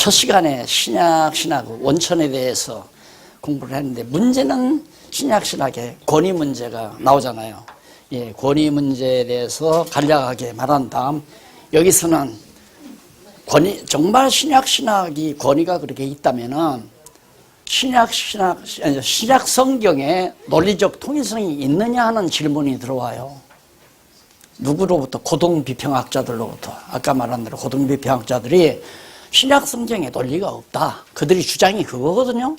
첫 시간에 신약 원천에 대해서 공부를 했는데, 문제는 신약신학의 권위 문제가 나오잖아요. 예, 권위 문제에 대해서 간략하게 말한 다음, 여기서는 정말 신약신학이 권위가 그렇게 있다면은 신약 성경에 논리적 통일성이 있느냐 하는 질문이 들어와요. 누구로부터? 고등비평학자들로부터. 아까 말한 대로 고등비평학자들이 신약 성경에 논리가 없다. 그들이 주장이 그거거든요.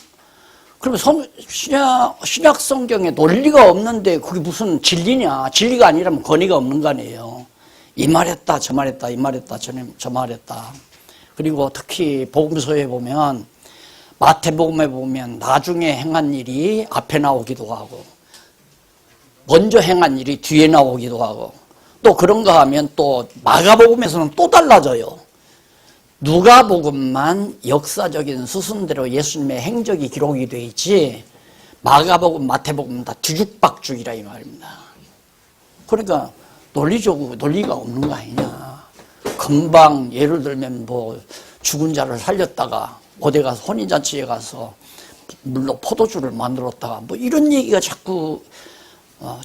그러면 신약 성경에 논리가 없는데 그게 무슨 진리냐? 진리가 아니라면 권위가 없는 거 아니에요. 이 말했다, 저 말했다, 이 말했다, 저 말했다. 그리고 특히 복음서에 보면, 마태복음에 보면 나중에 행한 일이 앞에 나오기도 하고, 먼저 행한 일이 뒤에 나오기도 하고, 또 그런가 하면 또 마가복음에서는 또 달라져요. 누가복음만 역사적인 수순대로 예수님의 행적이 기록이 돼 있지, 마가복음, 마태복음 다 뒤죽박죽이라 이 말입니다. 그러니까 논리가 없는 거 아니냐. 금방 예를 들면 뭐 죽은 자를 살렸다가 어디 가서 혼인잔치에 가서 물로 포도주를 만들었다가 뭐 이런 얘기가 자꾸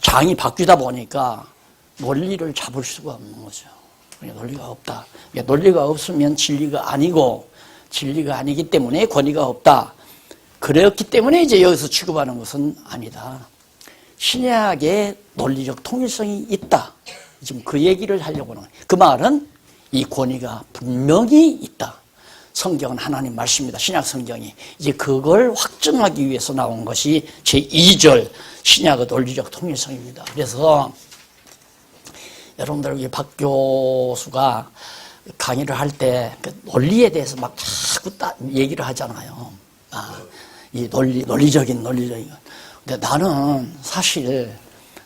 장이 바뀌다 보니까 논리를 잡을 수가 없는 거죠. 논리가 없다. 논리가 없으면 진리가 아니고, 진리가 아니기 때문에 권위가 없다. 그렇기 때문에 이제 여기서 취급하는 것은 아니다. 신약의 논리적 통일성이 있다. 지금 그 얘기를 하려고 하는 거예요. 그 말은 이 권위가 분명히 있다. 성경은 하나님 말씀입니다. 신약 성경이. 이제 그걸 확증하기 위해서 나온 것이 제2절 신약의 논리적 통일성입니다. 그래서 여러분들, 박 교수가 강의를 할 때 논리에 대해서 막 자꾸 얘기를 하잖아요. 이 논리적인. 근데 나는 사실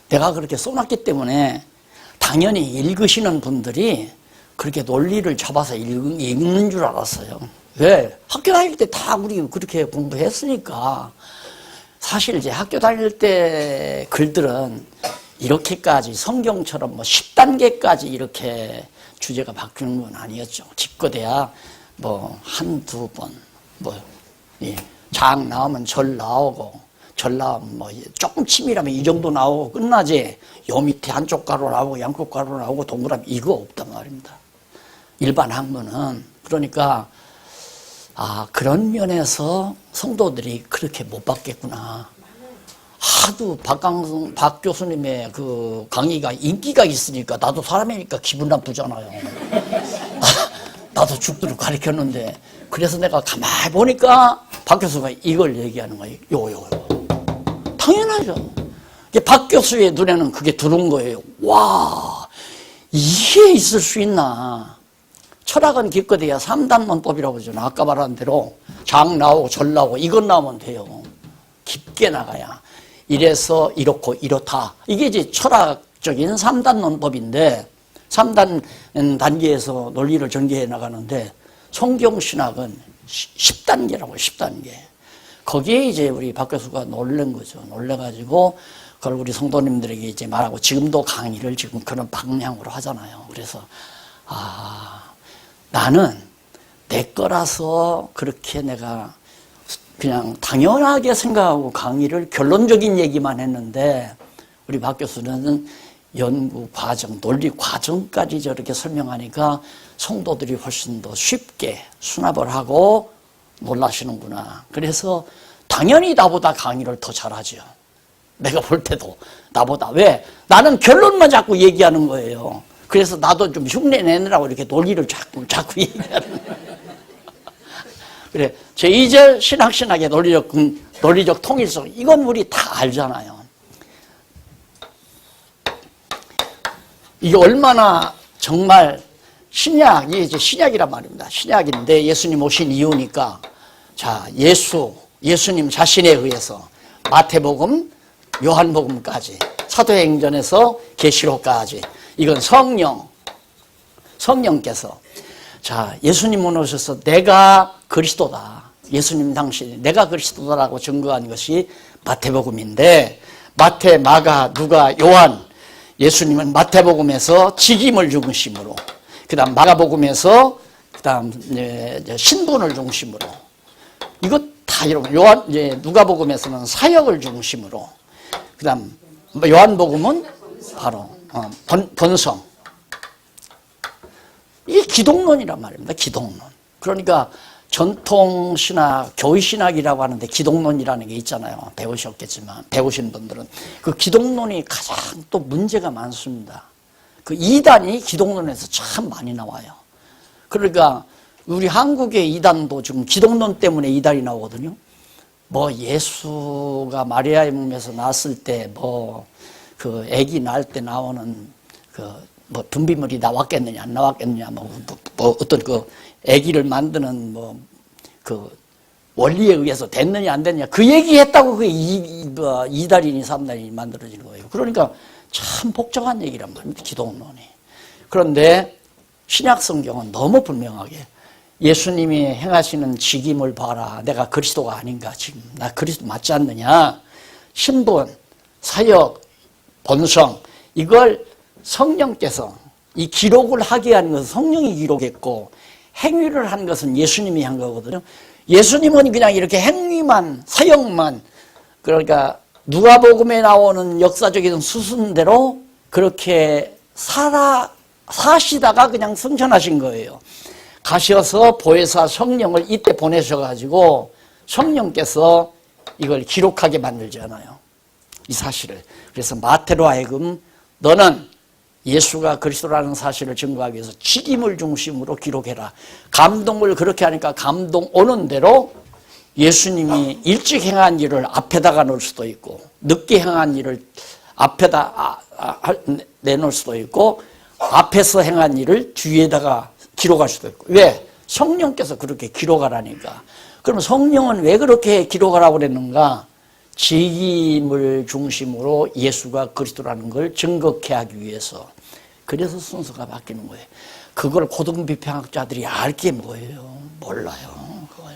내가 그렇게 써놨기 때문에 당연히 읽으시는 분들이 그렇게 논리를 잡아서 읽는 줄 알았어요. 왜? 학교 다닐 때 다 우리 그렇게 공부했으니까. 사실 이제 학교 다닐 때 글들은 이렇게까지 성경처럼 뭐 10단계까지 이렇게 주제가 바뀌는 건 아니었죠. 집거돼야 뭐 한두 번, 장 나오면 절 나오고, 절 나오면 뭐 조금 치밀하면 이 정도 나오고 끝나지. 요 밑에 한쪽 가로 나오고 양쪽 가로 나오고 동그라미 이거 없단 말입니다. 일반 학문은. 그러니까 그런 면에서 성도들이 그렇게 못 받겠구나. 하도 박 교수님의 그 강의가 인기가 있으니까, 나도 사람이니까 기분 나쁘잖아요. 나도 죽도록 가르쳤는데, 그래서 내가 가만히 보니까 박 교수가 이걸 얘기하는 거예요. 요요. 당연하죠. 박 교수의 눈에는 그게 들어온 거예요. 와, 이게 있을 수 있나. 철학은 기껏해야 3단원법이라고 하죠. 아까 말한 대로 장 나오고 절 나오고 이것 나오면 돼요. 깊게 나가야. 이래서 이렇고 이렇다. 이게 이제 철학적인 3단론법인데, 3단 단계에서 논리를 전개해 나가는데, 성경신학은 10단계라고요. 10단계. 거기에 이제 우리 박 교수가 놀란 거죠. 놀래가지고 그걸 우리 성도님들에게 이제 말하고, 지금도 강의를 지금 그런 방향으로 하잖아요. 그래서 나는 내 거라서 그렇게 내가 그냥 당연하게 생각하고 강의를 결론적인 얘기만 했는데, 우리 박 교수는 연구 과정, 논리 과정까지 저렇게 설명하니까 성도들이 훨씬 더 쉽게 수납을 하고 놀라시는구나. 그래서 당연히 나보다 강의를 더 잘하죠. 내가 볼 때도 나보다. 왜? 나는 결론만 자꾸 얘기하는 거예요. 그래서 나도 좀 흉내 내느라고 이렇게 논리를 자꾸 얘기하는 거예요. 그래, 제2절 신학의 논리적 통일성, 이건 우리 다 알잖아요. 이게 얼마나 정말 신약이 이제 신약이란 말입니다. 신약인데 예수님 오신 이유니까, 자, 예수님 자신에 의해서 마태복음, 요한복음까지, 사도행전에서 계시록까지, 이건 성령께서, 자, 예수님은 오셔서 내가 그리스도다. 예수님 당신이 내가 그리스도다라고 증거한 것이 마태복음인데, 마태, 마가, 누가, 요한, 예수님은 마태복음에서 직임을 죽으심으로, 그 다음 마가복음에서 그다음 신분을 중심으로 이것 다 여러분 누가복음에서는 사역을 중심으로 그다음 요한복음은 바로 본성 이게 기독론이란 말입니다. 기독론. 그러니까 전통신학, 교회신학이라고 하는데 기독론이라는 게 있잖아요. 배우셨겠지만 배우신 분들은 그 기독론이 가장 또 문제가 많습니다. 그 이단이 기독론에서 참 많이 나와요. 그러니까 우리 한국의 이단도 지금 기독론 때문에 이단이 나오거든요. 뭐 예수가 마리아의 몸에서 낳았을 때 뭐 그 아기 낳을 때 나오는 그 뭐 분비물이 나왔겠느냐 안 나왔겠느냐 뭐 어떤 그 아기를 만드는 뭐 그 원리에 의해서 됐느냐 안 됐느냐 그 얘기했다고 그게 이달이니 삼달이니 만들어지는 거예요. 그러니까 참 복잡한 얘기란 말입니다. 기독론이. 그런데 신약 성경은 너무 분명하게 예수님이 행하시는 직임을 봐라. 내가 그리스도가 아닌가 지금 나 그리스도 맞지 않느냐. 신분, 사역, 본성 이걸 성령께서 이 기록을 하게 하는 것은 성령이 기록했고 행위를 한 것은 예수님이 한 거거든요. 예수님은 그냥 이렇게 행위만 사역만 그러니까 누가복음에 나오는 역사적인 수순대로 그렇게 사시다가 그냥 승천하신 거예요. 가셔서 보혜사 성령을 이때 보내셔가지고 성령께서 이걸 기록하게 만들잖아요. 이 사실을. 그래서 마태로 하여금 너는 예수가 그리스도라는 사실을 증거하기 위해서 직임을 중심으로 기록해라. 감동을 그렇게 하니까 감동 오는 대로 예수님이 일찍 행한 일을 앞에다가 넣을 수도 있고 늦게 행한 일을 앞에다 내놓을 수도 있고 앞에서 행한 일을 뒤에다가 기록할 수도 있고. 왜? 성령께서 그렇게 기록하라니까. 그럼 성령은 왜 그렇게 기록하라고 그랬는가? 직임을 중심으로 예수가 그리스도라는 걸 증거케 하기 위해서. 그래서 순서가 바뀌는 거예요. 그걸 고등비평학자들이 알게 뭐예요? 몰라요. 그걸.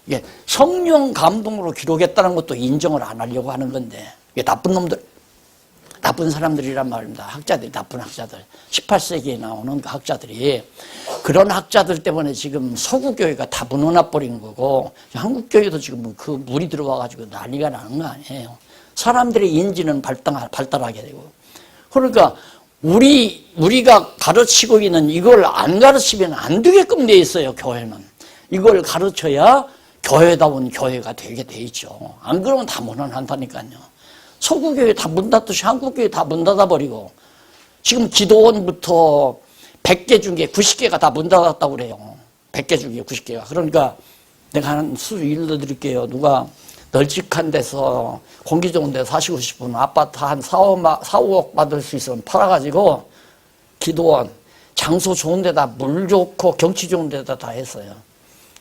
이게 성령 감동으로 기록했다는 것도 인정을 안 하려고 하는 건데 이게 나쁜 놈들, 나쁜 사람들이란 말입니다. 학자들이, 나쁜 학자들. 18세기에 나오는 그 학자들이 그런 학자들 때문에 지금 서구교회가 다 무너나버린 거고 한국교회도 지금 그 물이 들어와가지고 난리가 나는 거 아니에요. 사람들의 인지는 발달하게 되고. 그러니까 우리가 가르치고 있는 이걸 안 가르치면 안 되게끔 돼 있어요, 교회는. 이걸 가르쳐야 교회다운 교회가 되게 돼 있죠. 안 그러면 다 무너난다니까요. 서구교회 다 문 닫듯이 한국교회 다 문 닫아버리고 지금 기도원부터 100개 중에 90개가 다 문 닫았다고 그래요. 100개 중에 90개가. 그러니까 내가 한 수 일러드릴게요. 누가 널찍한 데서 공기 좋은 데 사시고 싶으면 아파트 한 4, 5억 받을 수 있으면 팔아가지고 기도원 장소 좋은 데다 물 좋고 경치 좋은 데다 다 했어요.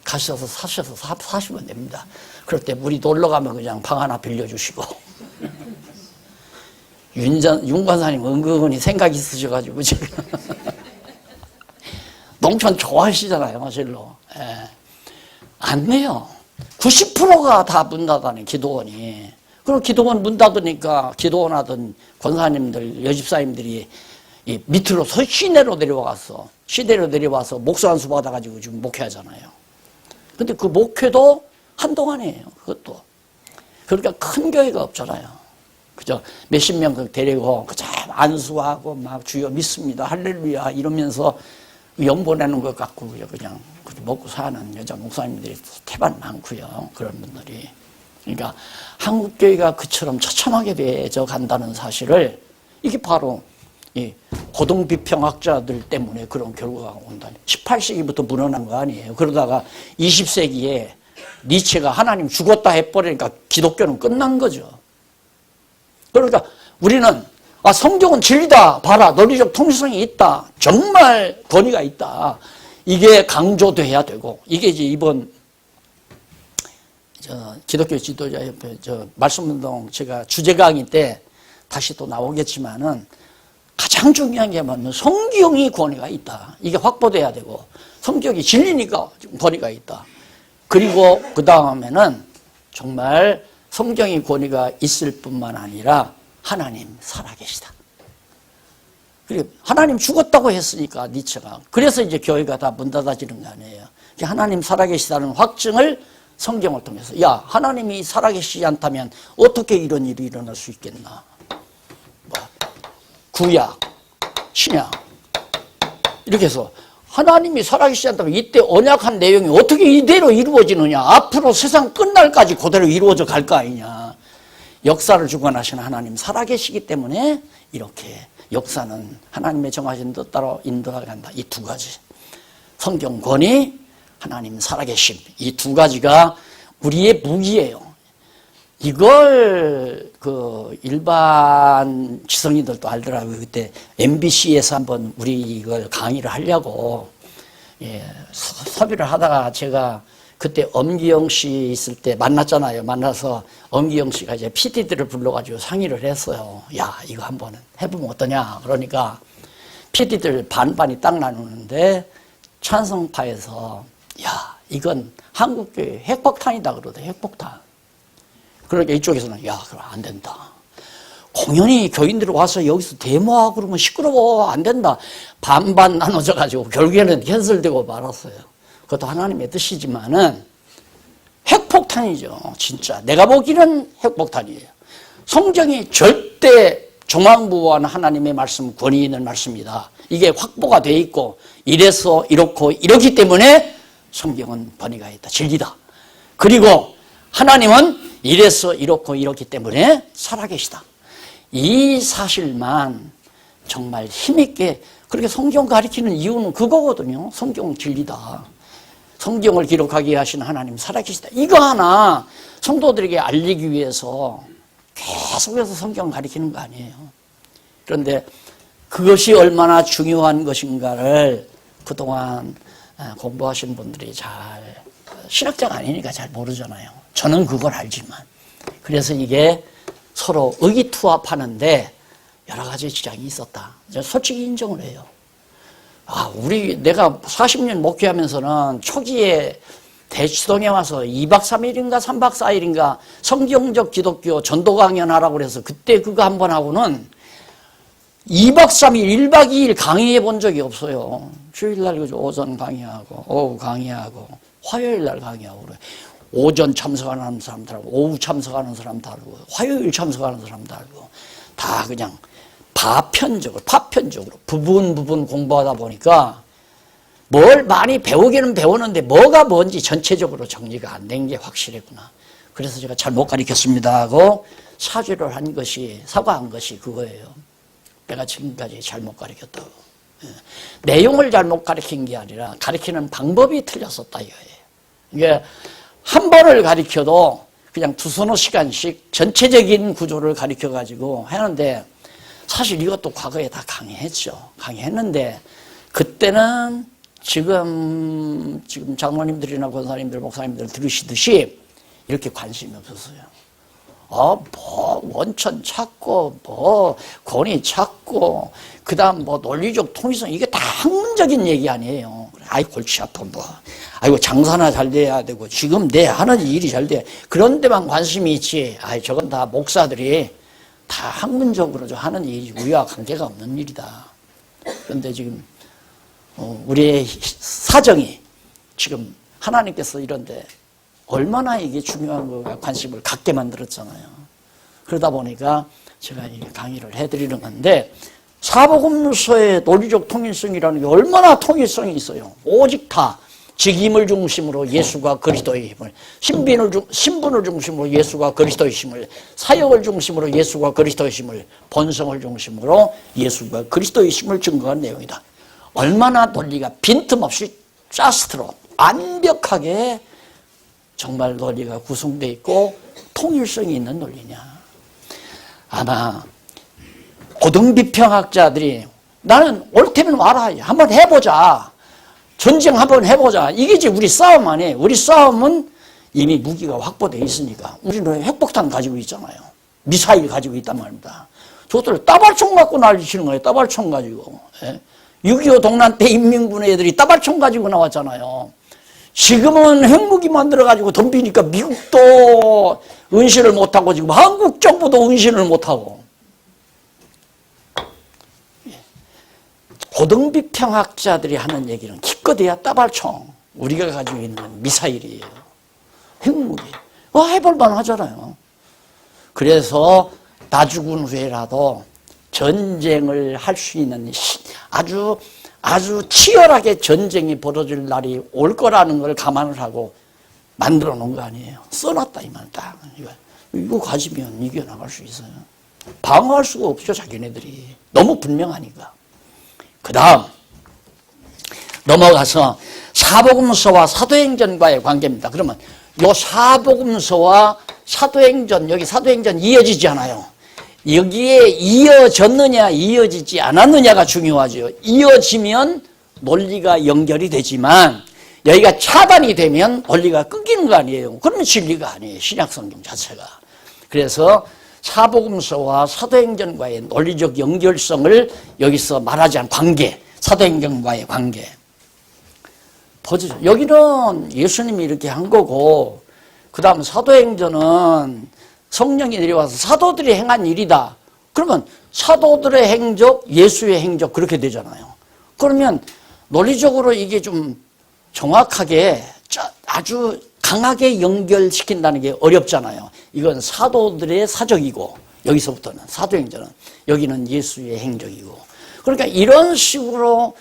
가셔서 사시면 됩니다. 그럴 때 우리 놀러 가면 그냥 방 하나 빌려주시고 윤 관사님 은근히 생각이 있으셔가지고 지금 농촌 좋아하시잖아요, 실로. 예. 안 내요. 90%가 다 문 닫아내, 기도원이. 그럼 기도원 문 닫으니까 기도원 하던 권사님들, 여집사님들이 이 밑으로 시내로 내려와서 목수 한 수 받아가지고 지금 목회하잖아요. 근데 그 목회도 한동안이에요, 그것도. 그러니까 큰 교회가 없잖아요. 그죠? 몇십 명 데리고 그저 안수하고 막 주여 믿습니다, 할렐루야 이러면서 영 보내는 것 같고 그냥 먹고 사는 여자 목사님들이 태반 많고요. 그런 분들이. 그러니까 한국 교회가 그처럼 처참하게 되어 간다는 사실을 이게 바로 이 고등비평학자들 때문에 그런 결과가 온다니. 18세기부터 무너난 거 아니에요. 그러다가 20세기에 니체가 하나님 죽었다 해버리니까 기독교는 끝난 거죠. 그러니까 우리는 성경은 진리다. 봐라. 논리적 통일성이 있다. 정말 권위가 있다. 이게 강조돼야 되고 이게 이제 이번 기독교 지도자협회 말씀운동 제가 주제 강의 때 다시 또 나오겠지만은 가장 중요한 게 뭐냐면 성경이 권위가 있다. 이게 확보돼야 되고 성경이 진리니까 권위가 있다. 그리고 그 다음에는 정말 성경이 권위가 있을 뿐만 아니라 하나님 살아계시다. 그래, 하나님 죽었다고 했으니까, 니체가. 그래서 이제 교회가 다 문 닫아지는 거 아니에요. 하나님 살아계시다는 확증을 성경을 통해서, 야, 하나님이 살아계시지 않다면 어떻게 이런 일이 일어날 수 있겠나. 뭐, 구약, 신약. 이렇게 해서 하나님이 살아계시지 않다면 이때 언약한 내용이 어떻게 이대로 이루어지느냐. 앞으로 세상 끝날까지 그대로 이루어져 갈 거 아니냐. 역사를 주관하신 하나님 살아계시기 때문에 이렇게 역사는 하나님의 정하신 뜻대로 인도해간다. 이 두 가지. 성경 권위, 하나님 살아계심. 이 두 가지가 우리의 무기예요. 이걸 일반 지성인들도 알더라고요. 그때 MBC에서 한번 우리 이걸 강의를 하려고 섭외를 하다가 제가 그때 엄기영 씨 있을 때 만났잖아요. 만나서 엄기영 씨가 이제 PD들을 불러가지고 상의를 했어요. 야, 이거 한번 해보면 어떠냐. 그러니까 PD들 반반이 딱 나누는데 찬성파에서 야, 이건 한국교회 핵폭탄이다 그러대. 핵폭탄. 그러니까 이쪽에서는 야, 그럼 안 된다. 공연히 교인들이 와서 여기서 데모하고 그러면 시끄러워. 안 된다. 반반 나눠져가지고 결국에는 캔슬되고 말았어요. 그것도 하나님의 뜻이지만은 핵폭탄이죠. 진짜. 내가 보기에는 핵폭탄이에요. 성경이 절대 조망부한 하나님의 말씀, 권위 있는 말씀이다. 이게 확보가 돼 있고 이래서 이렇고 이렇기 때문에 성경은 권위가 있다. 진리다. 그리고 하나님은 이래서 이렇고 이렇기 때문에 살아계시다. 이 사실만 정말 힘있게 그렇게 성경 가리키는 이유는 그거거든요. 성경 진리다. 성경을 기록하게 하신 하나님 살아계시다. 이거 하나 성도들에게 알리기 위해서 계속해서 성경 가리키는 거 아니에요. 그런데 그것이 얼마나 중요한 것인가를 그동안 공부하신 분들이 잘 신학자가 아니니까 잘 모르잖아요. 저는 그걸 알지만. 그래서 이게 서로 의기투합하는데 여러 가지 지장이 있었다. 솔직히 인정을 해요. 내가 40년 목회하면서는 초기에 대치동에 와서 2박 3일인가 3박 4일인가 성경적 기독교 전도 강연하라고 그래서 그때 그거 한 번 하고는 2박 3일, 1박 2일 강의해 본 적이 없어요. 주일날 오전 강의하고, 오후 강의하고, 화요일날 강의하고, 그래. 오전 참석하는 사람들하고, 오후 참석하는 사람들하고, 화요일 참석하는 사람들하고, 다 그냥 파편적으로, 부분 공부하다 보니까 뭘 많이 배우기는 배우는데 뭐가 뭔지 전체적으로 정리가 안 된 게 확실했구나. 그래서 제가 잘못 가르쳤습니다 하고 사과한 것이 그거예요. 내가 지금까지 잘못 가르쳤다고. 내용을 잘못 가르친 게 아니라 가르치는 방법이 틀렸었다 이거예요. 이게 한 번을 가르쳐도 그냥 두서너 시간씩 전체적인 구조를 가르쳐가지고 하는데 사실 이것도 과거에 다 강의했죠. 강의했는데 그때는 지금 장로님들이나 권사님들, 목사님들 들으시듯이 이렇게 관심이 없었어요. 원천 찾고, 권위 찾고, 그 다음 논리적 통일성, 이게 다 학문적인 얘기 아니에요. 아이, 골치 아파, 아이고, 장사나 잘 돼야 되고, 지금 내 하는 일이 잘 돼. 그런 데만 관심이 있지. 저건 다 목사들이 다 학문적으로 하는 일이 우리와 관계가 없는 일이다. 그런데 지금, 우리의 사정이 지금 하나님께서 이런데 얼마나 이게 중요한 거가 관심을 갖게 만들었잖아요. 그러다 보니까 제가 이 강의를 해드리는 건데 사복음서의 논리적 통일성이라는 게 얼마나 통일성이 있어요. 오직 다 직임을 중심으로 예수가 그리스도의 힘을, 신분을 중심으로 예수가 그리스도의 힘을, 사역을 중심으로 예수가 그리스도의 힘을, 본성을 중심으로 예수가 그리스도의 힘을 증거한 내용이다. 얼마나 논리가 빈틈없이 짜스트로 완벽하게 정말 논리가 구성되어 있고 통일성이 있는 논리냐. 아마 고등비평학자들이 나는 옳다면 와라. 한번 해보자. 전쟁 한번 해보자. 이게 이제 우리 싸움 아니에요. 우리 싸움은 이미 무기가 확보되어 있으니까. 우리는 핵폭탄 가지고 있잖아요. 미사일 가지고 있단 말입니다. 저들 따발총 갖고 난리치는 거예요. 따발총 가지고. 6.25 동란 때 인민군의 애들이 따발총 가지고 나왔잖아요. 지금은 핵무기 만들어가지고 덤비니까 미국도 은신을 못하고 지금 한국 정부도 은신을 못하고. 고등비평학자들이 하는 얘기는 기껏해야 따발총, 우리가 가지고 있는 미사일이에요. 핵무기. 해볼만 하잖아요. 그래서 나 죽은 후에라도 전쟁을 할 수 있는 아주 치열하게 전쟁이 벌어질 날이 올 거라는 걸 감안을 하고 만들어 놓은 거 아니에요. 써놨다 이 말 딱. 이거 가지면 이겨나갈 수 있어요. 방어할 수가 없죠, 자기네들이. 너무 분명하니까. 그 다음 넘어가서 사복음서와 사도행전과의 관계입니다. 그러면 요 사복음서와 사도행전, 여기 사도행전 이어지지 않아요. 여기에 이어졌느냐 이어지지 않았느냐가 중요하죠. 이어지면 논리가 연결이 되지만 여기가 차단이 되면 논리가 끊기는 거 아니에요. 그러면 진리가 아니에요, 신약성경 자체가. 그래서 사복음서와 사도행전과의 논리적 연결성을 여기서 말하지 않은 관계, 사도행전과의 관계. 보죠. 여기는 예수님이 이렇게 한 거고, 그 다음 사도행전은 성령이 내려와서 사도들이 행한 일이다. 그러면 사도들의 행적, 예수의 행적 그렇게 되잖아요. 그러면 논리적으로 이게 좀 정확하게 아주 강하게 연결시킨다는 게 어렵잖아요. 이건 사도들의 사적이고, 여기서부터는 사도행전은 여기는 예수의 행적이고, 그러니까 이런 식으로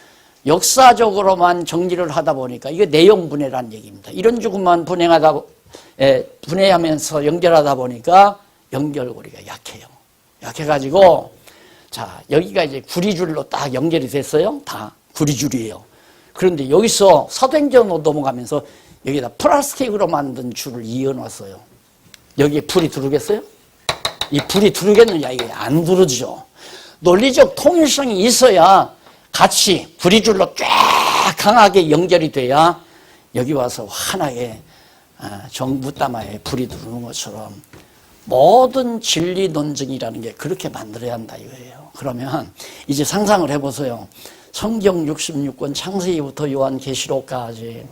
역사적으로만 정리를 하다 보니까 이게 내용분해라는 얘기입니다. 이런 쪽만 분해하면서 연결하다 보니까 연결고리가 약해요. 약해가지고, 자, 여기가 이제 구리줄로 딱 연결이 됐어요. 다 구리줄이에요. 그런데 여기서 사도행전으로 넘어가면서 여기다 플라스틱으로 만든 줄을 이어놨어요. 여기에 불이 들어오겠어요? 이 불이 들어오겠느냐? 이게 안 들어오죠. 논리적 통일성이 있어야 같이 구리줄로 쫙 강하게 연결이 돼야 여기 와서 환하게 정부 따마에 불이 들어오는 것처럼 모든 진리 논증이라는 게 그렇게 만들어야 한다 이거예요. 그러면 이제 상상을 해보세요. 성경 66권 창세기부터 요한계시록까지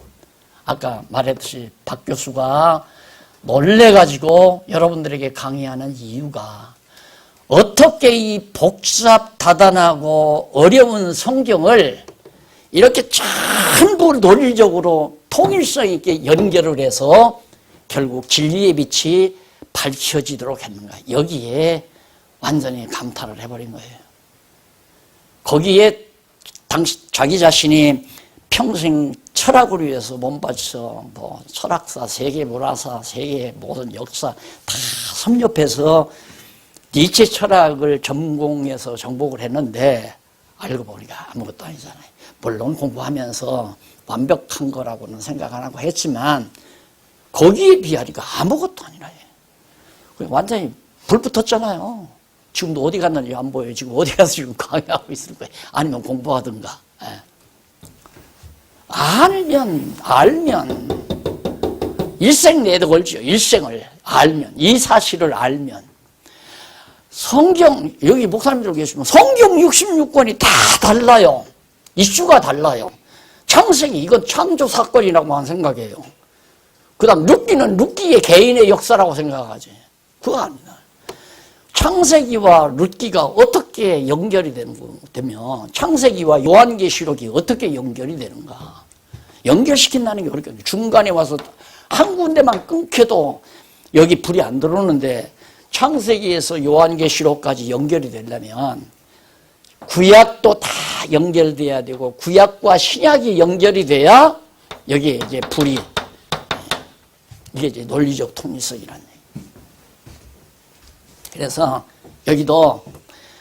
아까 말했듯이 박 교수가 놀래가지고 여러분들에게 강의하는 이유가 어떻게 이 복잡 다단하고 어려운 성경을 이렇게 전부 논리적으로 통일성 있게 연결을 해서 결국 진리의 빛이 밝혀지도록 했는가. 여기에 완전히 감탄을 해버린 거예요. 거기에 자기 자신이 평생 철학을 위해서 몸바쳐 철학사, 세계 문화사, 세계 모든 역사 다 섭렵해서 니체 철학을 전공해서 정복을 했는데 알고 보니까 아무것도 아니잖아요. 물론 공부하면서 완벽한 거라고는 생각 안 하고 했지만 거기에 비하니까 아무것도 아니라 완전히 불 붙었잖아요. 지금도 어디 갔는지 안 보여요. 지금 어디 가서 지금 강의하고 있을 거예요. 아니면 공부하든가. 알면 일생 내도 걸죠. 일생을 알면, 이 사실을 알면. 성경, 여기 목사님들 계시면 성경 66권이 다 달라요. 이슈가 달라요. 창세기, 이건 창조 사건이라고만 생각해요. 그 다음 룻기는 룻기의 개인의 역사라고 생각하지. 그거 아니다. 창세기와 룻기가 어떻게 연결이 되면 창세기와 요한계시록이 어떻게 연결이 되는가. 연결시킨다는 게 어렵거든요. 중간에 와서 한 군데만 끊겨도 여기 불이 안 들어오는데 창세기에서 요한계시록까지 연결이 되려면 구약도 다 연결돼야 되고 구약과 신약이 연결이 돼야 여기에 이제 불이, 이게 이제 논리적 통일성이라는 얘기예요. 그래서 여기도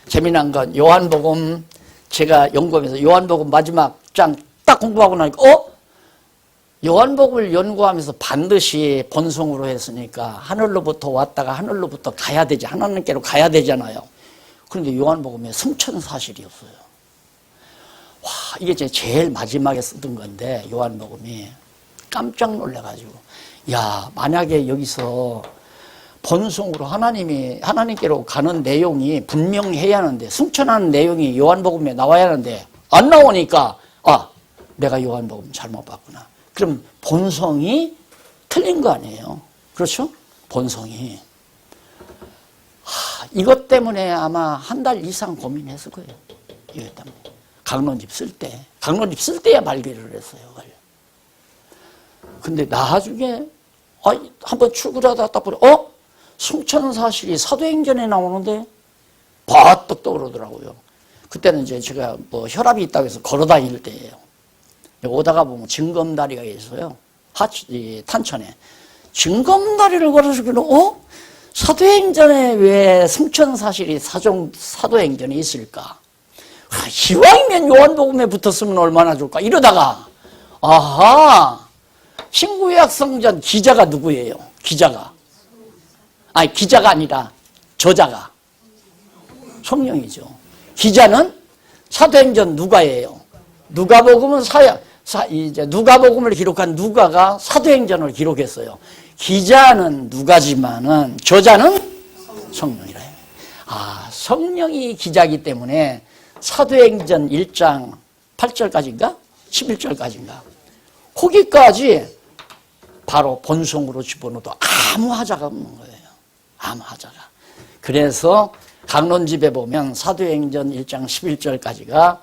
재미난 건 요한복음, 제가 연구하면서 요한복음 마지막 장 딱 공부하고 나니까 요한복음을 연구하면서 반드시 본성으로 했으니까 하늘로부터 왔다가 하늘로부터 가야 되지, 하나님께로 가야 되잖아요. 그런데 요한복음에 승천사실이 없어요. 와, 이게 제일 마지막에 쓰던 건데 요한복음이 깜짝 놀라가지고, 야, 만약에 여기서 본성으로 하나님께로 가는 내용이 분명해야 하는데, 승천하는 내용이 요한복음에 나와야 하는데 안 나오니까 내가 요한복음 잘못 봤구나. 그럼 본성이 틀린 거 아니에요. 그렇죠? 본성이. 이것 때문에 아마 한 달 이상 고민했을 거예요. 이것 때문에. 강론집 쓸 때. 강론집 쓸 때야 발견을 했어요. 그걸. 근데 나중에 한번 출구하다 딱 보니 승천사실이 사도행전에 나오는데 바떡 떠오르더라고요. 그때는 이제 제가 뭐 혈압이 있다고 해서 걸어 다닐 때예요. 오다가 보면 징검다리가 있어요. 탄천에. 징검다리를 걸어서기는 사도행전에 왜 승천사실이 사도행전에 있을까? 이왕이면 요한복음에 붙었으면 얼마나 좋을까? 이러다가 아하, 신구약 성전 기자가 누구예요? 기자가 아니라 저자가 성령이죠. 기자는 사도행전 누가예요. 누가복음은 이제 누가복음을 기록한 누가가 사도행전을 기록했어요. 기자는 누가지만은 저자는 성령이라. 성령이 기자이기 때문에 사도행전 1장 8절까지인가? 11절까지인가? 거기까지 바로 본성으로 집어넣어도 아무 하자가 없는 거예요. 아무 하자가. 그래서 강론집에 보면 사도행전 1장 11절까지가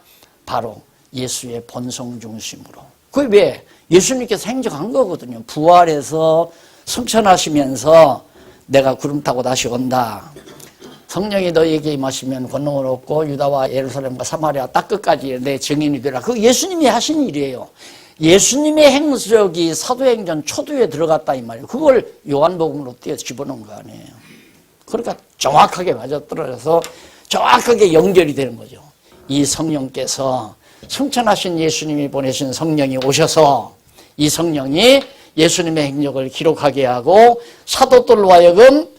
바로 예수의 본성 중심으로. 그게 왜? 예수님께서 행적한 거거든요. 부활해서 승천하시면서 내가 구름 타고 다시 온다. 성령이 너희에게 임하시면 권능을 얻고 유다와 예루살렘과 사마리아 딱 끝까지 내 증인이 되라. 그거 예수님이 하신 일이에요. 예수님의 행적이 사도행전 초두에 들어갔다 이 말이에요. 그걸 요한복음으로 띄어 집어넣은 거 아니에요. 그러니까 정확하게 맞아떨어져서 정확하게 연결이 되는 거죠. 이 성령께서 승천하신 예수님이 보내신 성령이 오셔서 이 성령이 예수님의 행적을 기록하게 하고 사도들로 하여금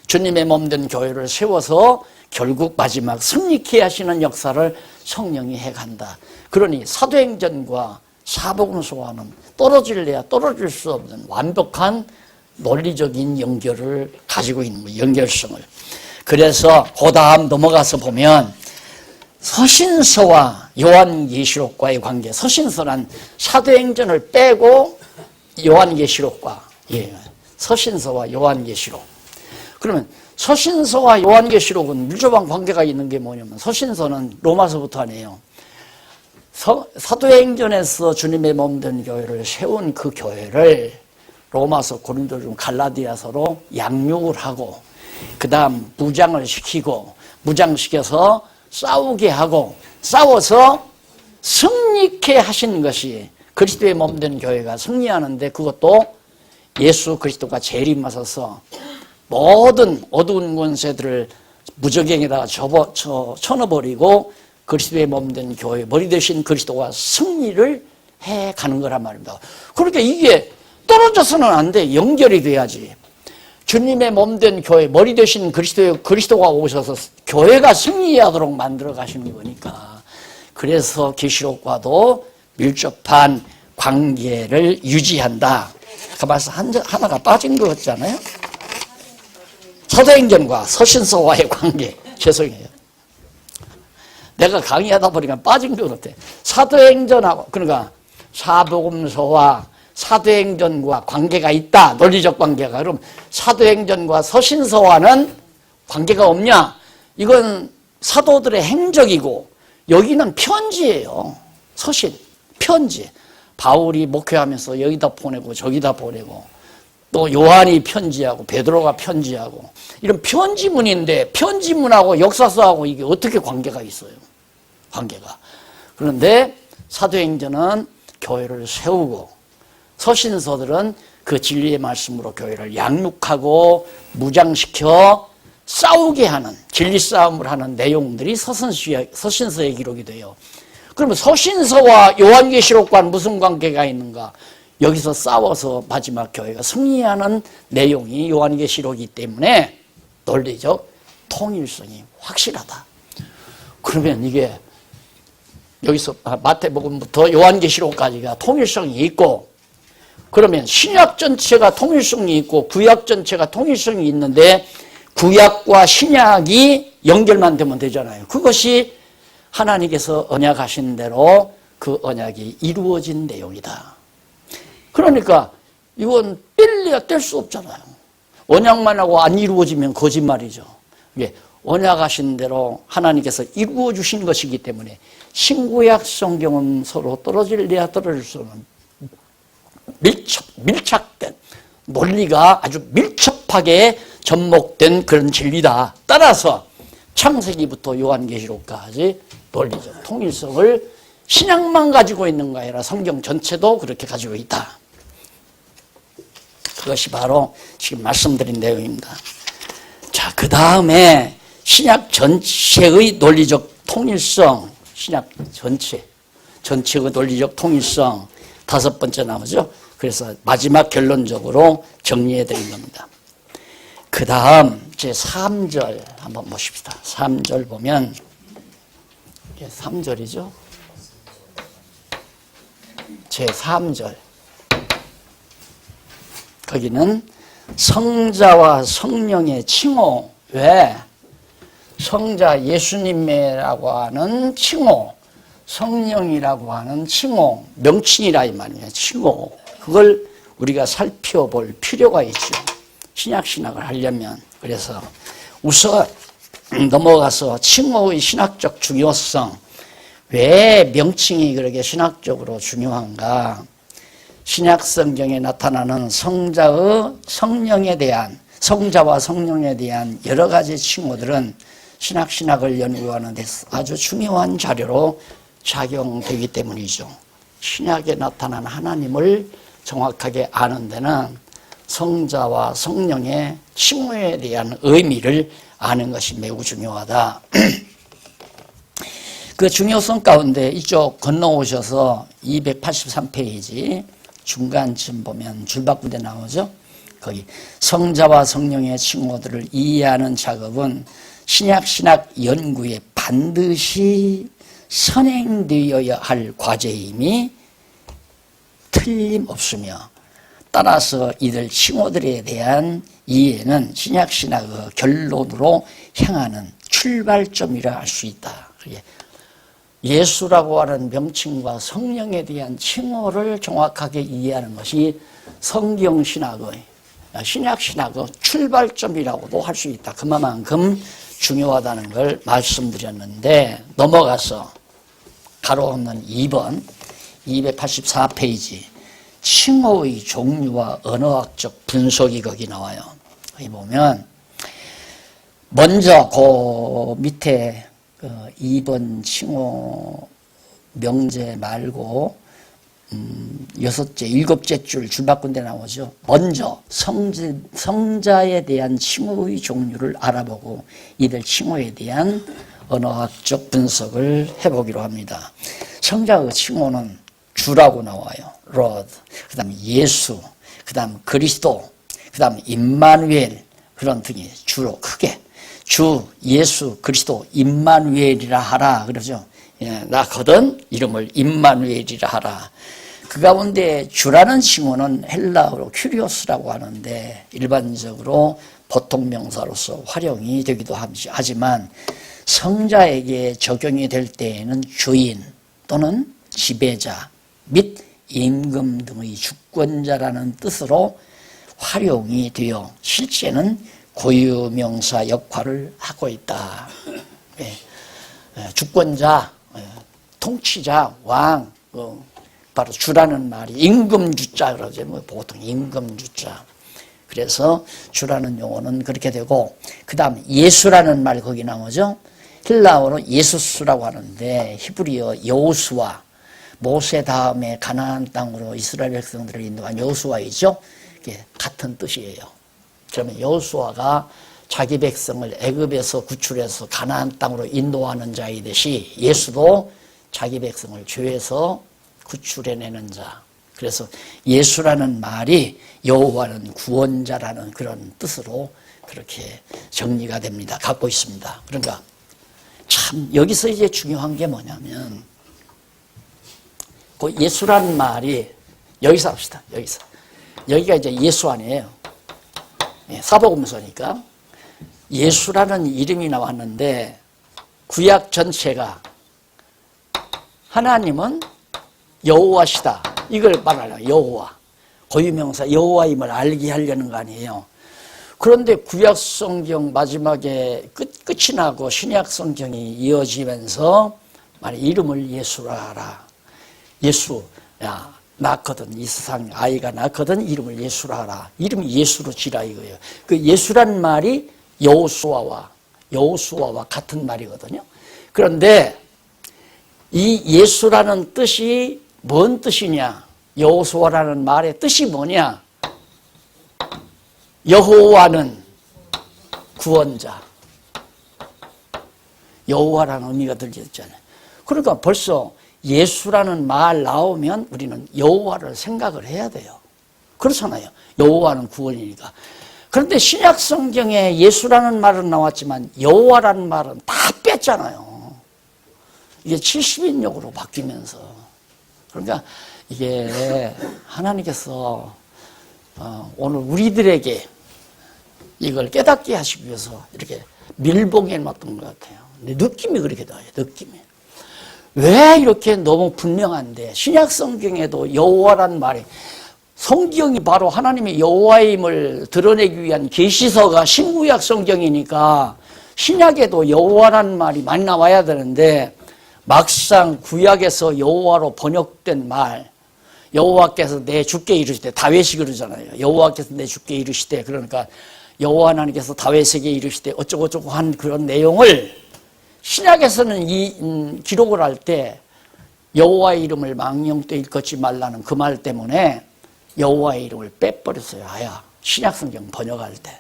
주님의 몸된 교회를 세워서 결국 마지막 승리케 하시는 역사를 성령이 해간다. 그러니 사도행전과 사복음서와는 떨어질래야 떨어질 수 없는 완벽한 논리적인 연결을 가지고 있는 거예요. 연결성을. 그래서 그 다음 넘어가서 보면 서신서와 요한계시록과의 관계. 서신서란 사도행전을 빼고 요한계시록과 서신서와 요한계시록. 그러면 서신서와 요한계시록은 밀접한 관계가 있는 게 뭐냐면 서신서는 로마서부터 아니에요. 사도행전에서 주님의 몸된 교회를 세운 그 교회를 로마서, 고린도전, 갈라디아서로 양육을 하고 그 다음 무장을 시키고 무장시켜서 싸우게 하고 싸워서 승리케 하신 것이 그리스도의 몸된 교회가 승리하는데 그것도 예수 그리스도가 재림하셔서 모든 어두운 권세들을 무적행에다가 쳐넣어버리고 그리스도의 몸된 교회 머리 대신 그리스도가 승리를 해가는 거란 말입니다. 그러니까 이게 떨어져서는 안 돼. 연결이 돼야지. 주님의 몸된 교회 머리 대신 그리스도가 오셔서 교회가 승리하도록 만들어 가시는 거니까. 그래서 계시록과도 밀접한 관계를 유지한다. 아까 말씀 하나가 빠진 거 같잖아요. 사도행전과 서신서와의 관계. 죄송해요. 내가 강의하다 보니까 빠진 것 같아. 사도행전하고 그러니까 사복음서와 사도행전과 관계가 있다. 논리적 관계가. 그럼 사도행전과 서신서와는 관계가 없냐? 이건 사도들의 행적이고 여기는 편지예요. 서신, 편지. 바울이 목회하면서 여기다 보내고 저기다 보내고 또 요한이 편지하고 베드로가 편지하고 이런 편지문인데 편지문하고 역사서하고 이게 어떻게 관계가 있어요? 관계가. 그런데 사도행전은 교회를 세우고 서신서들은 그 진리의 말씀으로 교회를 양육하고 무장시켜 싸우게 하는 진리 싸움을 하는 내용들이 서신서에 기록이 돼요. 그러면 서신서와 요한계시록과는 무슨 관계가 있는가? 여기서 싸워서 마지막 교회가 승리하는 내용이 요한계시록이기 때문에 논리적 통일성이 확실하다. 그러면 이게 여기서 마태복음부터 요한계시록까지가 통일성이 있고 그러면 신약 전체가 통일성이 있고 구약 전체가 통일성이 있는데 구약과 신약이 연결만 되면 되잖아요. 그것이 하나님께서 언약하신 대로 그 언약이 이루어진 내용이다. 그러니까 이건 뗄래야 뗄 수 없잖아요. 언약만 하고 안 이루어지면 거짓말이죠. 이게 언약하신 대로 하나님께서 이루어 주신 것이기 때문에 신구약 성경은 서로 떨어질래야 떨어질 수 없는 밀착된 논리가 아주 밀접하게 접목된 그런 진리다. 따라서 창세기부터 요한계시록까지 논리적 통일성을 신약만 가지고 있는 거 아니라 성경 전체도 그렇게 가지고 있다. 그것이 바로 지금 말씀드린 내용입니다. 자, 그 다음에 신약 전체의 논리적 통일성, 신약 전체의 논리적 통일성 다섯 번째 나오죠. 그래서 마지막 결론적으로 정리해 드린 겁니다. 그 다음 제 3절 한번 보십시다. 3절 보면 이게 3절이죠. 제 3절 거기는 성자와 성령의 칭호, 왜? 성자 예수님이라고 하는 칭호, 성령이라고 하는 칭호, 명칭이라 이 말이에요. 칭호. 그걸 우리가 살펴볼 필요가 있죠. 신약신학을 하려면. 그래서 우선 넘어가서 칭호의 신학적 중요성, 왜 명칭이 그렇게 신학적으로 중요한가? 신약 성경에 나타나는 성자와 성령에 대한 여러 가지 칭호들은 신학을 연구하는 데 아주 중요한 자료로 작용되기 때문이죠. 신약에 나타난 하나님을 정확하게 아는 데는 성자와 성령의 칭호에 대한 의미를 아는 것이 매우 중요하다. 그 중요성 가운데 이쪽 건너오셔서 283페이지 중간쯤 보면 줄바꿈에 나오죠. 거기 성자와 성령의 칭호들을 이해하는 작업은 신약 연구에 반드시 선행되어야 할 과제임이 틀림없으며, 따라서 이들 칭호들에 대한 이해는 신약신학의 결론으로 향하는 출발점이라 할 수 있다. 예수라고 하는 명칭과 성령에 대한 칭호를 정확하게 이해하는 것이 성경신학의, 신약신학의 출발점이라고도 할 수 있다. 그만큼 중요하다는 걸 말씀드렸는데, 넘어가서 가로 없는 2번 284페이지 칭호의 종류와 언어학적 분석이 거기 나와요. 여기 보면 먼저 그 밑에 2번 칭호 명제 말고 일곱째 줄 줄바꾼 데 나오죠. 먼저 성자에 대한 칭호의 종류를 알아보고 이들 칭호에 대한 언어학적 분석을 해보기로 합니다. 성자의 칭호는 주라고 나와요. Lord. 그 다음에 예수, 그 다음 그리스도, 그 다음 임마누엘, 그런 등이 주로 크게 주, 예수, 그리스도, 임마누엘이라 하라 그러죠. 예, 나거든 이름을 임마누엘이라 하라. 그 가운데 주라는 칭호는 헬라어로 큐리오스라고 하는데 일반적으로 보통명사로서 활용이 되기도 하지만 성자에게 적용이 될 때에는 주인 또는 지배자 및 임금 등의 주권자라는 뜻으로 활용이 되어 실제는 고유명사 역할을 하고 있다. 주권자, 통치자, 왕, 바로 주라는 말이 임금주자 그러죠. 보통 임금주자. 그래서 주라는 용어는 그렇게 되고, 그 다음 예수라는 말 거기 나오죠. 헬라어로 예수스라고 하는데 히브리어 여호수아, 모세 다음에 가나안 땅으로 이스라엘 백성들을 인도한 여호수아이죠. 이게 같은 뜻이에요. 그러면 여호수아가 자기 백성을 애굽에서 구출해서 가나안 땅으로 인도하는 자이듯이 예수도 자기 백성을 죄에서 구출해내는 자. 그래서 예수라는 말이 여호와는 구원자라는 그런 뜻으로 그렇게 정리가 됩니다. 갖고 있습니다. 그러니까 참 여기서 이제 중요한 게 뭐냐면 그 예수라는 말이 여기서 합시다. 여기가 이제 예수 아니에요. 사복음서니까 예수라는 이름이 나왔는데 구약 전체가 하나님은 여호와시다. 이걸 말하려고 여호와. 고유명사 여호와임을 알게 하려는 거 아니에요. 그런데 구약 성경 마지막에 끝이 나고 신약 성경이 이어지면서 이름을 예수라 하라. 예수, 야, 낳거든. 이 세상 아이가 낳거든 이름을 예수라 하라. 이름이 예수로 지라 이거예요. 그 예수란 말이 여호수아와 같은 말이거든요. 그런데 이 예수라는 뜻이 뭔 뜻이냐? 여호수아라는 말의 뜻이 뭐냐? 여호와는 구원자. 여호와라는 의미가 들렸잖아요. 그러니까 벌써 예수라는 말 나오면 우리는 여호와를 생각을 해야 돼요. 그렇잖아요. 여호와는 구원이니까. 그런데 신약 성경에 예수라는 말은 나왔지만 여호와라는 말은 다 뺐잖아요. 이게 70인역으로 바뀌면서. 그러니까 이게 하나님께서 오늘 우리들에게 이걸 깨닫게 하시기 위해서 이렇게 밀봉해 놨던 것 같아요. 근데 느낌이 그렇게 나와요. 느낌이. 왜 이렇게 너무 분명한데 신약 성경에도 여호와라는 말이 성경이 바로 하나님의 여호와임을 드러내기 위한 계시서가 신구약 성경이니까 신약에도 여호와라는 말이 많이 나와야 되는데 막상 구약에서 여호와로 번역된 말 여호와께서 내 주께 이르시되 다윗이 그러잖아요. 여호와께서 내 주께 이르시되 그러니까 여호와 하나님께서 다윗에게 이르시되 어쩌고저쩌고 한 그런 내용을 신약에서는 이 기록을 할 때 여호와의 이름을 망령되이 일컫지 말라는 그 말 때문에 여호와의 이름을 빼버렸어요. 아야 신약 성경 번역할 때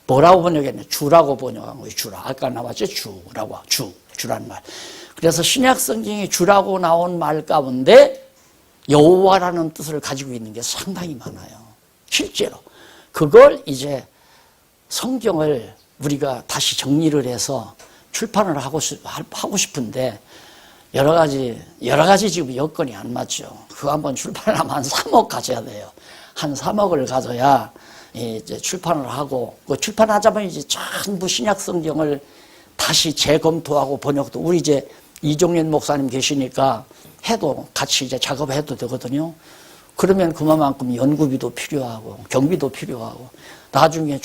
뭐라고 번역했냐? 주라고 번역한 거예요. 주라. 아까 나왔죠? 주라고 주라는 말. 그래서 신약 성경에 주라고 나온 말 가운데 여호와라는 뜻을 가지고 있는 게 상당히 많아요. 실제로 그걸 이제 성경을 우리가 다시 정리를 해서 출판을 하고 싶은데 여러 가지 지금 여건이 안 맞죠. 그거 한번 출판하면 한 3억 가져야 돼요. 한 3억을 가져야 이제 출판을 하고 그 출판하자면 이제 전부 신약 성경을 다시 재검토하고 번역도 우리 이제 이종현 목사님 계시니까 해도 같이 이제 작업해도 되거든요. 그러면 그만큼 연구비도 필요하고 경비도 필요하고 나중에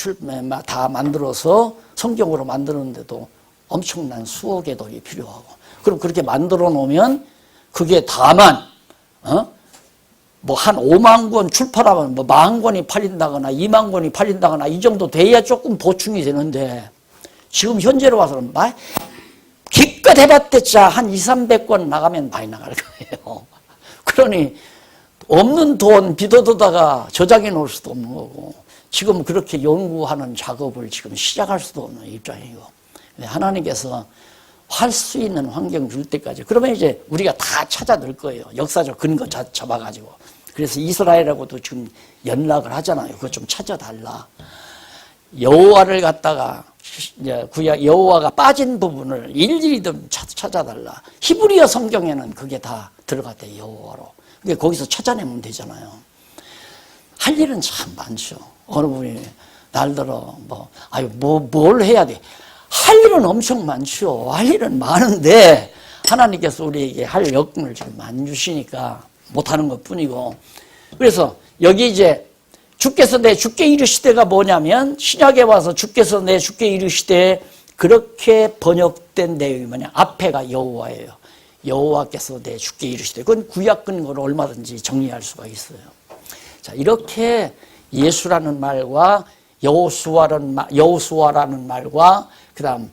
다 만들어서 성경으로 만드는데도 엄청난 수억의 돈이 필요하고 그럼 그렇게 만들어 놓으면 그게 다만 뭐 한 5만 권 출판하면 뭐 10,000권이 팔린다거나 2만 권이 팔린다거나 이 정도 돼야 조금 보충이 되는데 지금 현재로 와서는 기껏 해봤댔자 한 200~300권 나가면 많이 나갈 거예요. 그러니 없는 돈 빚어두다가 저장해 놓을 수도 없는 거고 지금 그렇게 연구하는 작업을 지금 시작할 수도 없는 입장이고 하나님께서 할 수 있는 환경 줄 때까지 그러면 이제 우리가 다 찾아낼 거예요. 역사적 근거 잡아가지고. 그래서 이스라엘하고도 지금 연락을 하잖아요. 그거 좀 찾아달라. 여호와를 갖다가 구약 여호와가 빠진 부분을 일일이 좀 찾아달라. 히브리어 성경에는 그게 다 들어갔대요. 여호와로. 그러니까 거기서 찾아내면 되잖아요. 할 일은 참 많죠. 어느 분이 날들어 뭘 해야 돼. 할 일은 엄청 많죠. 할 일은 많은데 하나님께서 우리에게 할 여건을 지금 안 주시니까 못하는 것 뿐이고 그래서 여기 이제 주께서 내 주께 이르시되가 뭐냐면 신약에 와서 주께서 내 주께 이르시되 그렇게 번역된 내용이 뭐냐 앞에가 여호와예요. 여호와께서 내 주께 이르시되 그건 구약 근거로 얼마든지 정리할 수가 있어요. 자 이렇게 예수라는 말과 여호수아라는 말과 그다음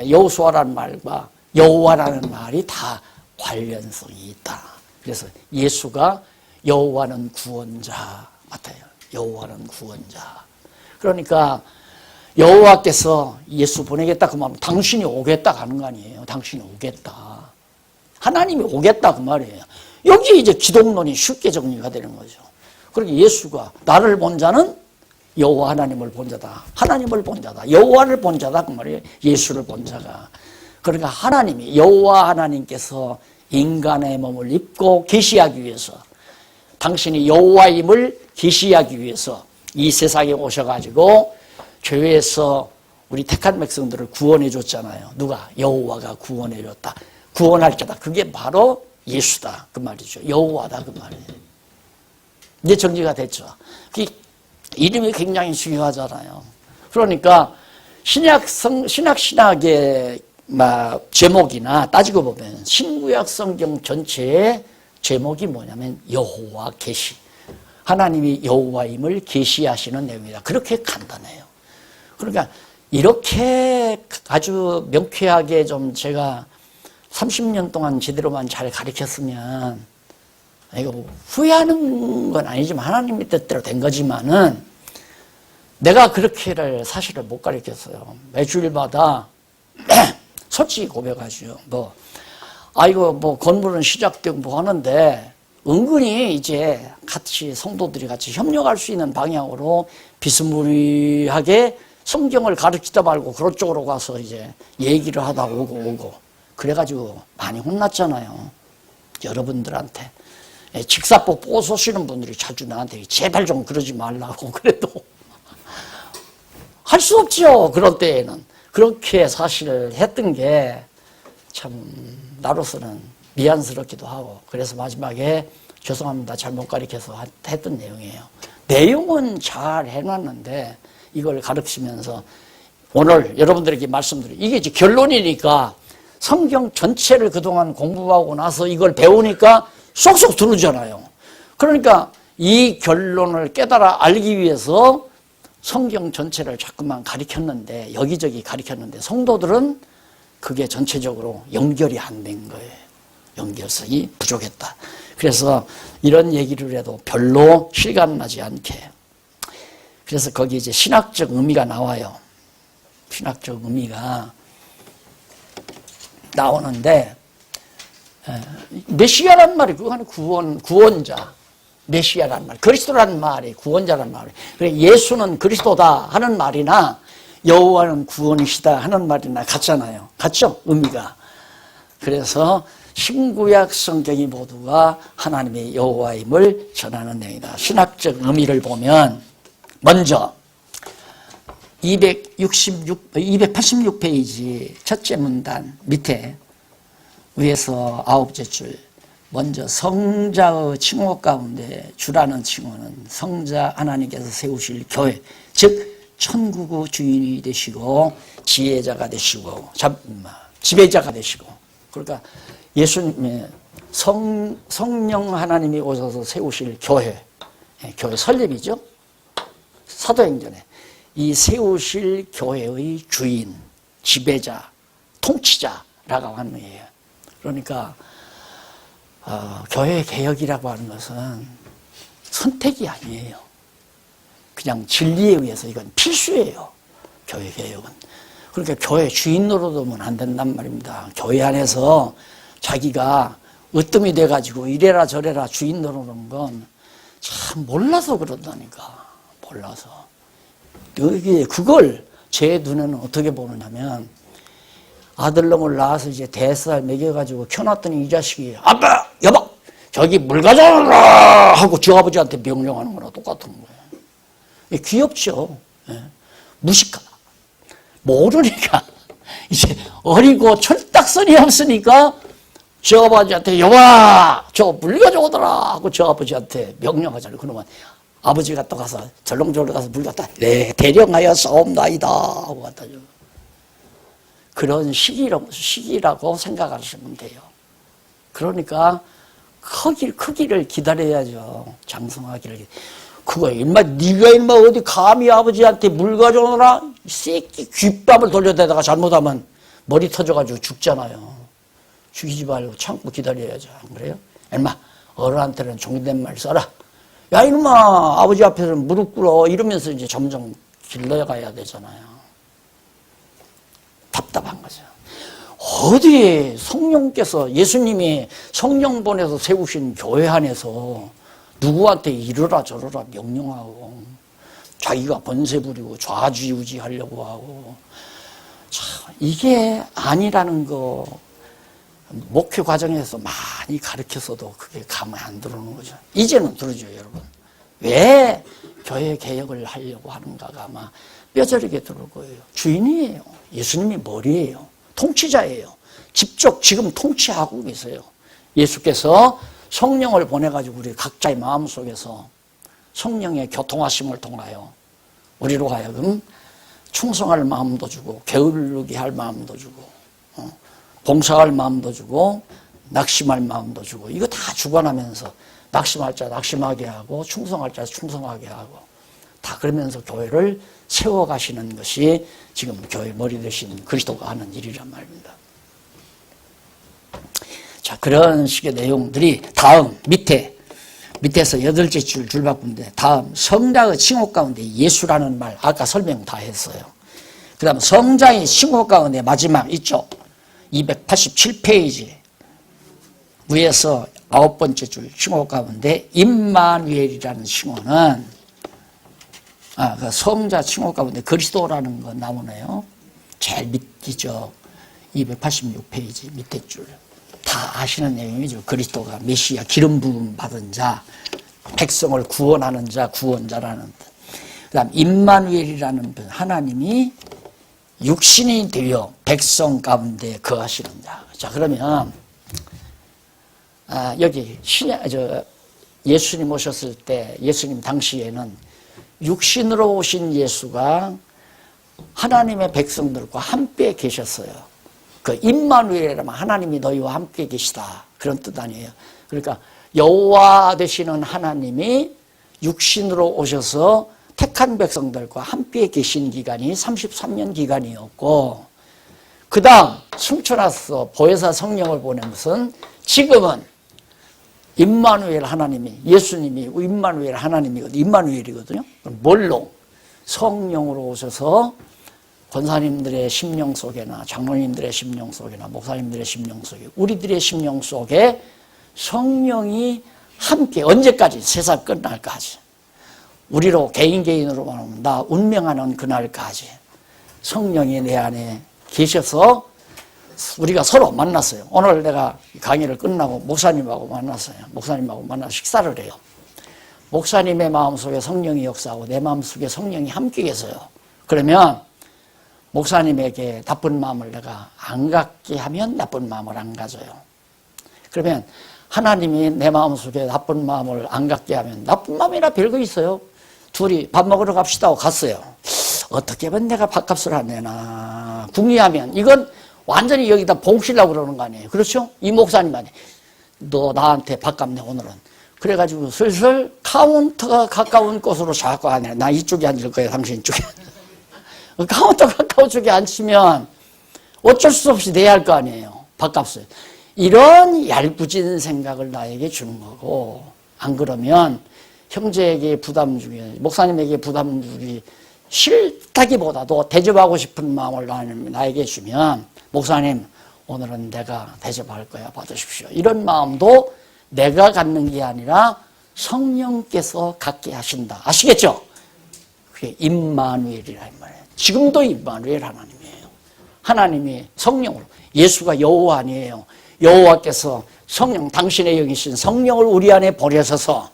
여호수아라는 말과 여호와라는 말이 다 관련성이 있다. 그래서 예수가 여호와는 구원자 같아요. 여호와는 구원자. 그러니까 여호와께서 예수 보내겠다 그 말은 당신이 오겠다 가는 거 아니에요. 당신이 오겠다. 하나님이 오겠다 그 말이에요. 여기 이제 기독론이 쉽게 정리가 되는 거죠. 그러니까 예수가 나를 본 자는 여호와 하나님을 본 자다. 하나님을 본 자다. 여호와를 본 자다 그 말이에요. 예수를 본 자가. 그러니까 하나님이 여호와 하나님께서 인간의 몸을 입고 계시하기 위해서 당신이 여호와임을 계시하기 위해서 이 세상에 오셔가지고 죄에서 우리 택한 백성들을 구원해 줬잖아요. 누가? 여호와가 구원해 줬다. 구원할 자다. 그게 바로 예수다 그 말이죠. 여호와다 그 말이에요. 이제 정리가 됐죠. 이름이 굉장히 중요하잖아요. 그러니까 신약의 제목이나 따지고 보면 신구약 성경 전체의 제목이 뭐냐면 여호와 계시. 하나님이 여호와임을 계시하시는 내용이다. 그렇게 간단해요. 그러니까 이렇게 아주 명쾌하게 좀 제가 30년 동안 제대로만 잘 가르쳤으면 이거 후회하는 건 아니지만 하나님의 뜻대로 된 거지만은 내가 그렇게를 사실을 못 가르쳤어요. 매주일마다 솔직히 고백하죠. 건물은 시작되고 뭐 하는데 은근히 이제 같이 성도들이 같이 협력할 수 있는 방향으로 비스무리하게 성경을 가르치다 말고 그런 쪽으로 가서 이제 얘기를 하다 오고 그래가지고 많이 혼났잖아요. 여러분들한테. 직사법 뽀쏘시는 분들이 자주 나한테 제발 좀 그러지 말라고. 그래도 할 수 없죠. 그런 때에는. 그렇게 사실 했던 게 참 나로서는 미안스럽기도 하고, 그래서 마지막에 죄송합니다, 잘못 가르쳐서 했던 내용이에요. 내용은 잘 해놨는데 이걸 가르치면서 오늘 여러분들에게 말씀드려요. 이게 이제 결론이니까 성경 전체를 그동안 공부하고 나서 이걸 배우니까 쏙쏙 들어오잖아요. 그러니까 이 결론을 깨달아 알기 위해서 성경 전체를 자꾸만 가르쳤는데, 여기저기 가르쳤는데 성도들은 그게 전체적으로 연결이 안 된 거예요. 연결성이 부족했다. 그래서 이런 얘기를 해도 별로 실감나지 않게. 그래서 거기 이제 신학적 의미가 나와요. 신학적 의미가 나오는데, 메시아란 말이 그거는 구원자. 메시아란 말, 그리스도라는 말이 구원자란 말이. 그래, 예수는 그리스도다 하는 말이나 여호와는 구원이시다 하는 말이나 같잖아요. 같죠? 의미가. 그래서 신구약 성경이 모두가 하나님의 여호와임을 전하는 내용이다. 신학적 의미를 보면 먼저 286페이지 첫째 문단 밑에 위에서 9째 줄, 먼저 성자의 칭호 가운데 주라는 칭호는 성자 하나님께서 세우실 교회, 즉 천국의 주인이 되시고 지혜자가 되시고 지배자가 되시고, 그러니까 예수님의 성령 하나님이 오셔서 세우실 교회, 교회 설립이죠. 사도행전에 이 세우실 교회의 주인, 지배자, 통치자라고 하는 거예요. 그러니까 교회 개혁이라고 하는 것은 선택이 아니에요. 그냥 진리에 의해서 이건 필수예요. 교회 개혁은. 그러니까 교회 주인 노릇하면 안 된단 말입니다. 교회 안에서 자기가 으뜸이 돼가지고 이래라 저래라 주인 노릇하는 건 참 몰라서 그런다니까. 몰라서. 여기에 그걸 제 눈에는 어떻게 보느냐면, 아들놈을 낳아서 이제 대살 먹여가지고 켜놨더니 이 자식이 아빠 여보 저기 물 가져오라 하고 저 아버지한테 명령하는 거랑 똑같은 거예요. 귀엽죠. 무식하 모르니까 이제 어리고 철딱선이 없으니까 저 아버지한테 여봐 저 물 가져오더라 하고 저 아버지한테 명령하잖아요. 그러면 아버지가 또 가서 절렁절렁 가서 물 갖다 네 대령하여 싸움나이다 하고 갖다 줘. 그런 시기라고 생각하시면 돼요. 그러니까 크기를 기다려야죠. 장성하기를. 그거 네가 어디 감히 아버지한테 물 가져오라? 이 새끼 귓밥을 돌려대다가 잘못하면 머리 터져가지고 죽잖아요. 죽이지 말고 참고 기다려야죠. 안 그래요? 인마 어른한테는 종이된 말 써라. 야 이놈아 아버지 앞에서는 무릎 꿇어 이러면서 이제 점점 길러가야 되잖아요. 답답한 거죠. 어디에 성령께서, 예수님이 성령 보내서 세우신 교회 안에서 누구한테 이러라 저러라 명령하고 자기가 번세 부리고 좌지우지 하려고 하고, 참 이게 아니라는 거 목회 과정에서 많이 가르쳤어도 그게 가만히 안 들어오는 거죠. 이제는 들어죠, 여러분. 왜 교회 개혁을 하려고 하는가가 아마 뼈저리게 들어올 거예요. 주인이에요. 예수님이 머리예요. 통치자예요. 직접 지금 통치하고 계세요. 예수께서 성령을 보내가지고 우리 각자의 마음속에서 성령의 교통하심을 통하여 우리로 하여금 충성할 마음도 주고 게으르게 할 마음도 주고 봉사할 마음도 주고 낙심할 마음도 주고 이거 다 주관하면서 낙심할 자 낙심하게 하고 충성할 자 충성하게 하고 다 그러면서 교회를 세워가시는 것이 지금 교회 머리 되신 그리스도가 하는 일이란 말입니다. 자, 그런 식의 내용들이 다음 밑에서 8째 줄 바꾼데 다음 성자의 칭호 가운데 예수라는 말 아까 설명 다 했어요. 그 다음 성자의 칭호 가운데 마지막 있죠. 287페이지 위에서 9번째 줄 칭호 가운데 임마누엘이라는 칭호는 그 성자 칭호 가운데 그리스도라는 거 나오네요. 제일 밑이죠. 286페이지 밑에 줄. 다 아시는 내용이죠. 그리스도가 메시아 기름 부음 받은 자, 백성을 구원하는 자, 구원자라는 뜻. 그 다음 임마누엘이라는 뜻, 하나님이 육신이 되어 백성 가운데 거하시는 자. 자, 그러면 여기 예수님 오셨을 때 예수님 당시에는 육신으로 오신 예수가 하나님의 백성들과 함께 계셨어요. 그 임마누엘이라면 하나님이 너희와 함께 계시다 그런 뜻 아니에요. 그러니까 여호와 되시는 하나님이 육신으로 오셔서 택한 백성들과 함께 계신 기간이 33년 기간이었고 그 다음 숨쳐나서 보혜사 성령을 보낸 것은 지금은 임마누엘 하나님이 예수님이 임마누엘 하나님이거든요. 임마누엘이거든요. 뭘로? 성령으로 오셔서 권사님들의 심령 속에나 장로님들의 심령 속에나 목사님들의 심령 속에 우리들의 심령 속에 성령이 함께 언제까지? 세상 끝날까지 우리로 개인으로 말하면 나 운명하는 그날까지 성령이 내 안에 계셔서 우리가 서로 만났어요. 오늘 내가 강의를 끝나고 목사님하고 만났어요. 목사님하고 만나서 식사를 해요. 목사님의 마음속에 성령이 역사하고 내 마음속에 성령이 함께 계세요. 그러면 목사님에게 나쁜 마음을 내가 안 갖게 하면 나쁜 마음을 안 가져요. 그러면 하나님이 내 마음속에 나쁜 마음을 안 갖게 하면 나쁜 마음이나 별거 있어요. 둘이 밥 먹으러 갑시다 하고 갔어요. 어떻게 하면 내가 밥값을 안 내나 궁리하면 이건 완전히 여기다 봉시려고 그러는 거 아니에요. 그렇죠? 이 목사님한테 너 나한테 밥값 내 오늘은. 그래가지고 슬슬 카운터가 가까운 곳으로 자꾸 하네. 나 이쪽에 앉을 거야. 당신 이쪽에. 카운터 가까운 쪽에 앉히면 어쩔 수 없이 내야 할 거 아니에요. 밥값을. 이런 얄궂은 생각을 나에게 주는 거고 안 그러면 형제에게 부담 주기 목사님에게 부담 주기 싫다기보다도 대접하고 싶은 마음을 나에게 주면 목사님 오늘은 내가 대접할 거야 받으십시오. 이런 마음도 내가 갖는 게 아니라 성령께서 갖게 하신다. 아시겠죠? 그게 임마누엘이라 말이에요. 지금도 임마누엘 하나님이에요. 하나님이 성령으로 예수가 여호와 아니에요. 여호와께서 성령 당신의 영이신 성령을 우리 안에 보내셔서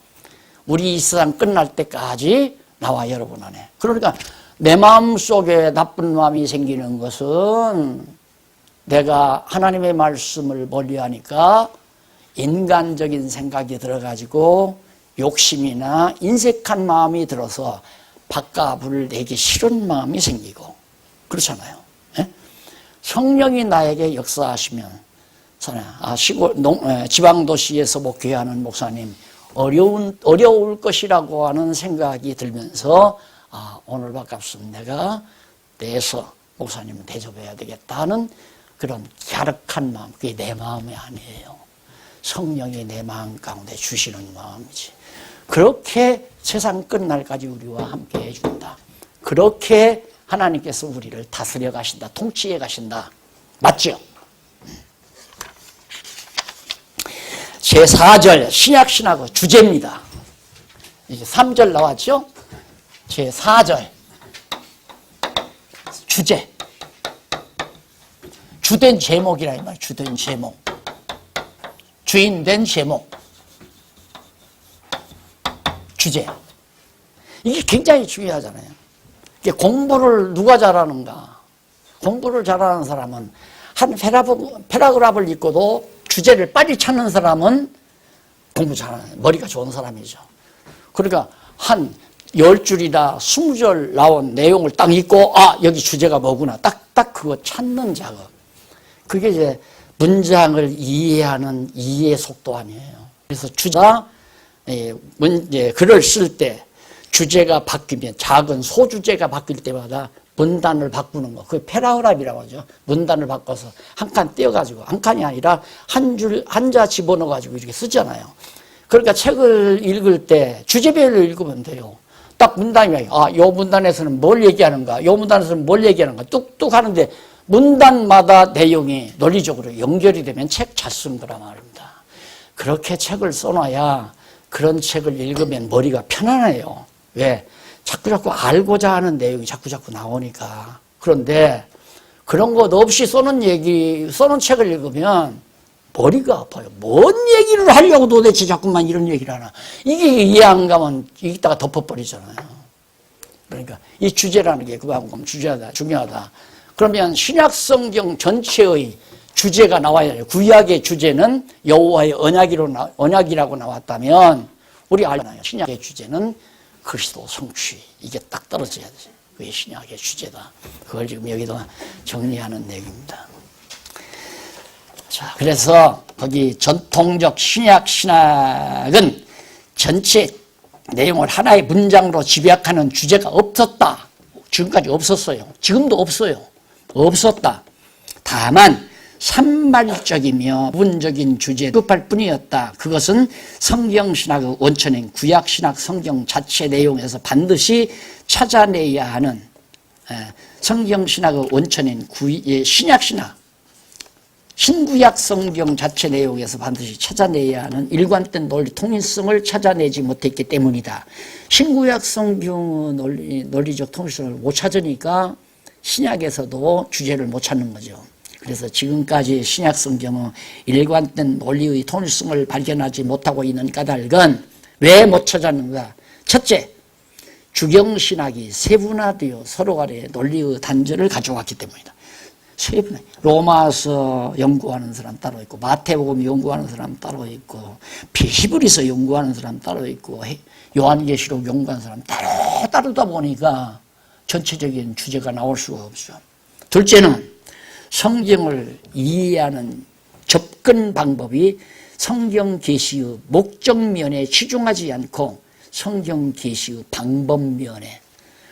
우리 이 세상 끝날 때까지 나와 여러분 안에. 그러니까 내 마음속에 나쁜 마음이 생기는 것은 내가 하나님의 말씀을 멀리하니까 인간적인 생각이 들어가지고 욕심이나 인색한 마음이 들어서 밥값을 내기 싫은 마음이 생기고 그렇잖아요. 예? 성령이 나에게 역사하시면 지방도시에서 목회하는 목사님 어려울 것이라고 하는 생각이 들면서 오늘 밥값은 내가 내서 목사님을 대접해야 되겠다는 그런 갸륵한 마음, 그게 내 마음이 아니에요. 성령이 내 마음 가운데 주시는 마음이지. 그렇게 세상 끝날까지 우리와 함께 해준다. 그렇게 하나님께서 우리를 다스려 가신다. 통치해 가신다. 맞죠? 제4절 신약신학의 주제입니다. 이제 3절 나왔죠? 제4절 주제. 주된 제목이라 이 말이에요. 주된 제목. 주인된 제목. 주제. 이게 굉장히 중요하잖아요. 이게 공부를 누가 잘하는가? 공부를 잘하는 사람은 한 패러그래프를 읽고도 주제를 빨리 찾는 사람은 공부 잘하는, 머리가 좋은 사람이죠. 그러니까 한 10줄이나 20줄 나온 내용을 딱 읽고 아 여기 주제가 뭐구나 딱 그거 찾는 작업. 그게 이제 문장을 이해하는 이해 속도 아니에요. 그래서 주제가 글을 쓸 때 주제가 바뀌면 작은 소주제가 바뀔 때마다 문단을 바꾸는 거. 그게 패러그래프라고 하죠. 문단을 바꿔서 한 칸 떼어가지고 한 칸이 아니라 한 자 집어넣어가지고 이렇게 쓰잖아요. 그러니까 책을 읽을 때 주제별로 읽으면 돼요. 딱 문단이 요 문단에서는 뭘 얘기하는가, 요 문단에서는 뭘 얘기하는가 뚝뚝 하는데 문단마다 내용이 논리적으로 연결이 되면 책 잘 쓴 거란 말입니다. 그렇게 책을 써놔야 그런 책을 읽으면 머리가 편안해요. 왜? 자꾸 알고자 하는 내용이 자꾸 나오니까. 그런데 그런 것 없이 써놓은 책을 읽으면 머리가 아파요. 뭔 얘기를 하려고 도대체 자꾸만 이런 얘기를 하나. 이게 이해 안 가면 이따가 덮어버리잖아요. 그러니까 이 주제라는 게 그만큼 중요하다. 그러면 신약성경 전체의 주제가 나와야 해요. 구약의 주제는 여호와의 언약이라고 나왔다면 우리 알잖아요. 신약의 주제는 그리스도 성취. 이게 딱 떨어져야 되죠. 그게 신약의 주제다. 그걸 지금 여기다 정리하는 내용입니다. 자, 그래서 거기 전통적 신약은 전체 내용을 하나의 문장으로 집약하는 주제가 없었다. 지금까지 없었어요. 지금도 없어요. 없었다. 다만 산말적이며 부분적인 주제에 급할 뿐이었다. 그것은 성경신학의 원천인 구약신학 성경 자체 내용에서 반드시 찾아내야 하는 성경신학의 원천인 신약신학 신구약 성경 자체 내용에서 반드시 찾아내야 하는 일관된 논리 통일성을 찾아내지 못했기 때문이다. 신구약 성경의 논리적 통일성을 못 찾으니까 신약에서도 주제를 못 찾는 거죠. 그래서 지금까지 신약 성경은 일관된 논리의 통일성을 발견하지 못하고 있는 까닭은 왜 못 찾았는가? 첫째, 주경신학이 세분화되어 서로 간의 논리의 단절을 가져왔기 때문이다. 세분화. 로마서 연구하는 사람 따로 있고 마태복음 연구하는 사람 따로 있고 히브리서 연구하는 사람 따로 있고 요한계시록 연구하는 사람 따로다 보니까 전체적인 주제가 나올 수가 없죠. 둘째는 성경을 이해하는 접근 방법이 성경 계시의 목적면에 치중하지 않고 성경 계시의 방법면에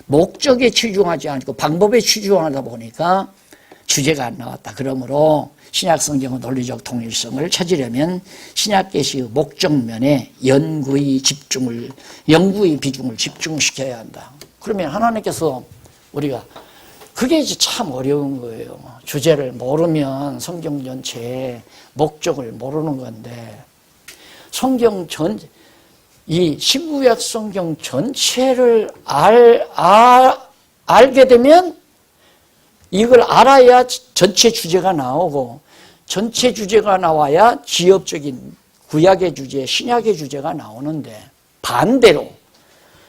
목적에 치중하지 않고 방법에 치중하다 보니까 주제가 안 나왔다. 그러므로 신약 성경의 논리적 통일성을 찾으려면 신약 계시의 목적면에 연구의 비중을 집중시켜야 한다. 그러면 하나님께서 우리가 그게 이제 참 어려운 거예요. 주제를 모르면 성경 전체의 목적을 모르는 건데 이 신구약 성경 전체를 알게 되면 이걸 알아야 전체 주제가 나오고 전체 주제가 나와야 지역적인 구약의 주제, 신약의 주제가 나오는데 반대로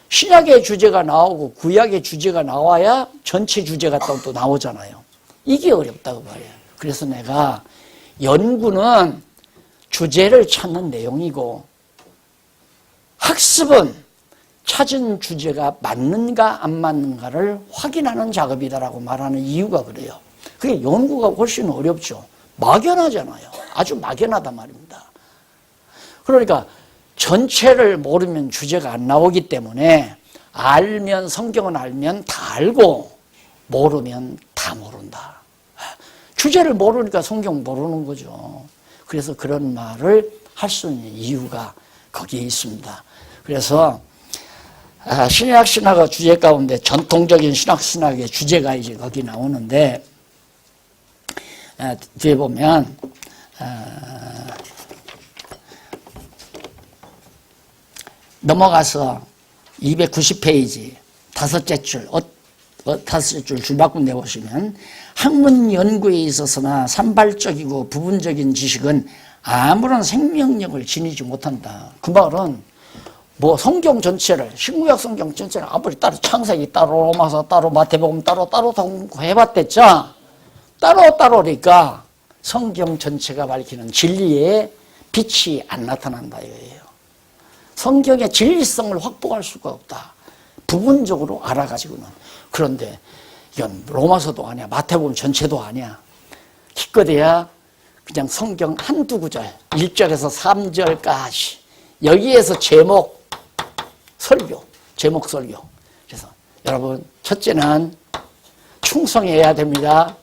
신약의 주제가 나오고 구약의 주제가 나와야 전체 주제가 또 나오잖아요. 이게 어렵다고 말이에요. 그래서 내가 연구는 주제를 찾는 내용이고 학습은 찾은 주제가 맞는가 안 맞는가를 확인하는 작업이다라고 말하는 이유가 그래요. 그게 연구가 훨씬 어렵죠. 막연하잖아요. 아주 막연하단 말입니다. 그러니까 전체를 모르면 주제가 안 나오기 때문에 성경은 알면 다 알고 모르면 다 모른다. 주제를 모르니까 성경 모르는 거죠. 그래서 그런 말을 할 수 있는 이유가 거기에 있습니다. 그래서 신약 신학의 주제 가운데 전통적인 신학의 주제가 이제 거기 나오는데 뒤에 보면 넘어가서 290페이지 다섯째 줄 줄바꿈 내보시면 학문 연구에 있어서나 산발적이고 부분적인 지식은 아무런 생명력을 지니지 못한다. 그 말은 뭐 성경 전체를 신구약 성경 전체를 아무리 따로 창세기 따로 로마서 따로 마태복음 따로 해봤댔죠. 따로니까 성경 전체가 밝히는 진리의 빛이 안 나타난다 이거예요. 성경의 진리성을 확보할 수가 없다. 부분적으로 알아가지고는. 그런데 이건 로마서도 아니야. 마태복음 전체도 아니야. 기껏해야 그냥 성경 한두 구절, 1절에서 3절까지 여기에서 제목 설교, 제목 설교. 그래서 여러분 첫째는 충성해야 됩니다.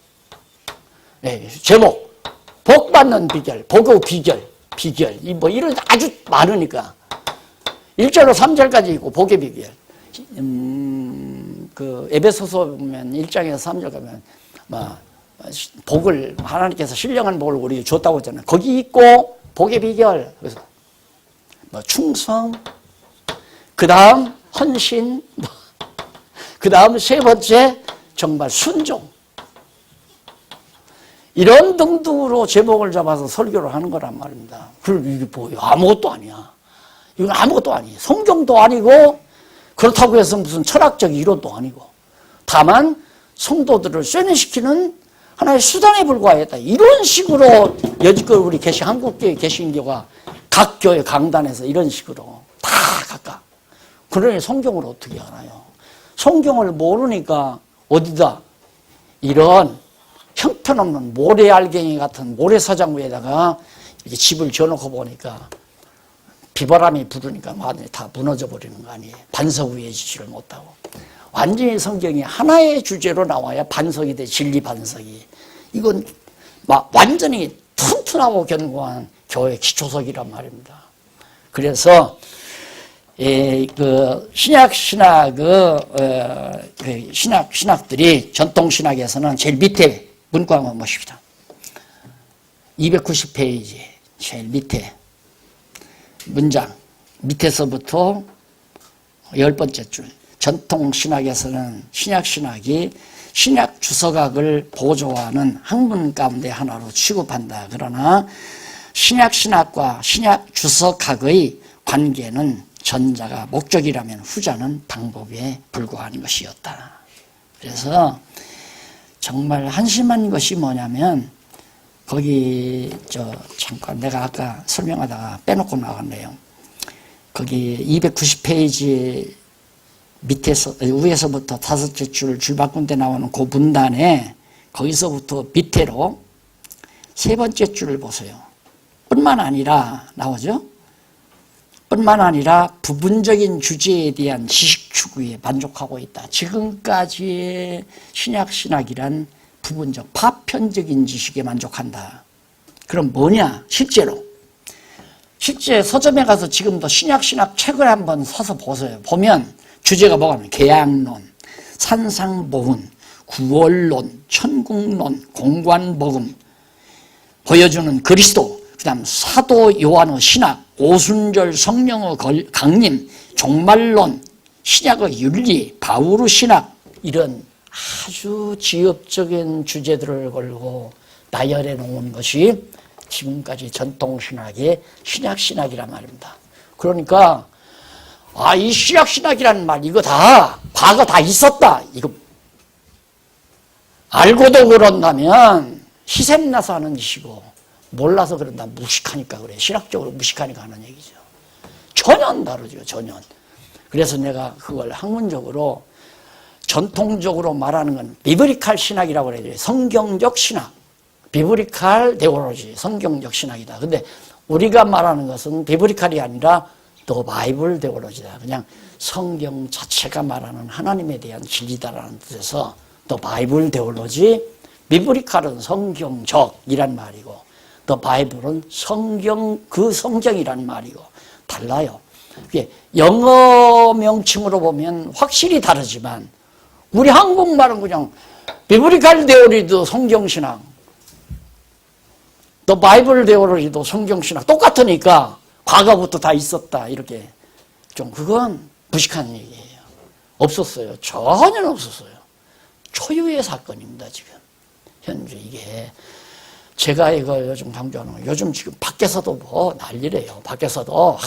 네, 제목 복 받는 비결, 복의 비결 뭐 이런 아주 많으니까 1절로 3절까지 있고 복의 비결. 그 에베소서 보면 1장에서 3절 가면 복을 하나님께서 신령한 복을 우리에게 줬다고 했잖아요. 거기 있고 복의 비결. 그래서 충성, 그 다음 헌신, 그 다음 세 번째 정말 순종. 이런 등등으로 제목을 잡아서 설교를 하는 거란 말입니다. 그럼 이게 뭐예요? 아무것도 아니야. 이건 아무것도 아니에요. 성경도 아니고 그렇다고 해서 무슨 철학적 이론도 아니고 다만 성도들을 쇠뇌시키는 하나의 수단에 불과했다. 이런 식으로 여지껏 우리 한국교회 개신교가 각 교회 강단에서 이런 식으로 다 각각. 그러니 성경을 어떻게 알아요? 성경을 모르니까 어디다 이런 형편없는 모래알갱이 같은 모래사장 위에다가 이렇게 집을 지어놓고 보니까 비바람이 부르니까 완전히 다 무너져 버리는 거 아니에요. 반석 위에 지지를 못하고. 완전히 성경이 하나의 주제로 나와야 반석이 돼, 진리 반석이. 이건 완전히 튼튼하고 견고한 교회 기초석이란 말입니다. 그래서 그 신학들이 전통 신학에서는 제일 밑에 문구 한번 보십시다. 290페이지 제일 밑에 문장 밑에서부터 10번째 줄. 전통 신학에서는 신약신학이 신약 주석학을 보조하는 학문 가운데 하나로 취급한다. 그러나 신약신학과 신약 주석학의 관계는 전자가 목적이라면 후자는 방법에 불과한 것이었다. 그래서 정말 한심한 것이 뭐냐면 거기 잠깐 내가 아까 설명하다가 빼놓고 나갔네요. 거기 290페이지 밑에서 위에서부터 다섯째 줄 바꾼 데 나오는 그 문단에 거기서부터 밑으로 세 번째 줄을 보세요. 뿐만 아니라 나오죠. 뿐만 아니라 부분적인 주제에 대한 지식 추구에 만족하고 있다. 지금까지의 신약신학이란 부분적, 파편적인 지식에 만족한다. 그럼 뭐냐? 실제 서점에 가서 지금도 신약신학 책을 한번 사서 보세요. 보면 주제가 뭐가 있냐면 계약론, 산상보훈, 구원론, 천국론, 공관복음, 보여주는 그리스도, 그 다음 사도 요한의 신학, 오순절 성령의 강림, 종말론, 신약의 윤리, 바울의 신학, 이런 아주 지엽적인 주제들을 걸고 나열해 놓은 것이 지금까지 전통신학의 신약신학이란 말입니다. 그러니까 이 신약신학이라는 말 이거 다 과거 다 있었다. 이거 알고도 그런다면 희생나서 하는 짓이고 몰라서 그런다. 무식하니까 그래. 신학적으로 무식하니까 하는 얘기죠. 전혀 다르죠. 전혀. 그래서 내가 그걸 학문적으로 전통적으로 말하는 건 비브리칼 신학이라고 그래요. 성경적 신학. 비브리칼 데올로지. 성경적 신학이다. 근데 우리가 말하는 것은 비브리칼이 아니라 더 바이블 데올로지다. 그냥 성경 자체가 말하는 하나님에 대한 진리다라는 뜻에서 더 바이블 데올로지. 비브리칼은 성경적이란 말이고 더 바이블은 그 성경이란 말이고 달라요. 이게 영어 명칭으로 보면 확실히 다르지만 우리 한국말은 그냥 비브리칼 데올로지도 성경신학, 더 바이블 데올로지도 성경신학 똑같으니까 과거부터 다 있었다 이렇게 좀 그건 무식한 얘기예요. 없었어요. 전혀 없었어요. 초유의 사건입니다. 지금 현재 이게 제가 이거 요즘 강조하는 거 요즘 지금 밖에서도 뭐 난리래요. 밖에서도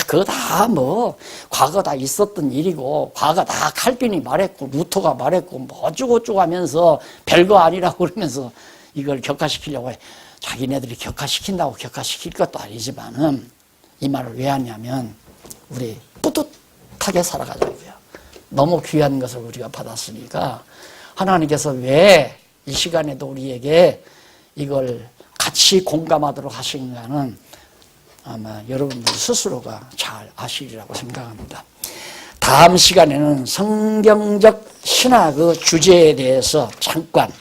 그거 다 뭐 과거 다 있었던 일이고 과거 다 칼빈이 말했고 루터가 말했고 뭐 어쩌고저쩌고 하면서 별거 아니라고 그러면서 이걸 격화시키려고 해. 자기네들이 격화시킨다고 격화시킬 것도 아니지만은 이 말을 왜 하냐면 우리 뿌듯하게 살아가자고요. 너무 귀한 것을 우리가 받았으니까 하나님께서 왜 이 시간에도 우리에게 이걸 같이 공감하도록 하신가는 아마 여러분들 스스로가 잘 아시리라고 생각합니다. 다음 시간에는 성경적 신학의 주제에 대해서 잠깐,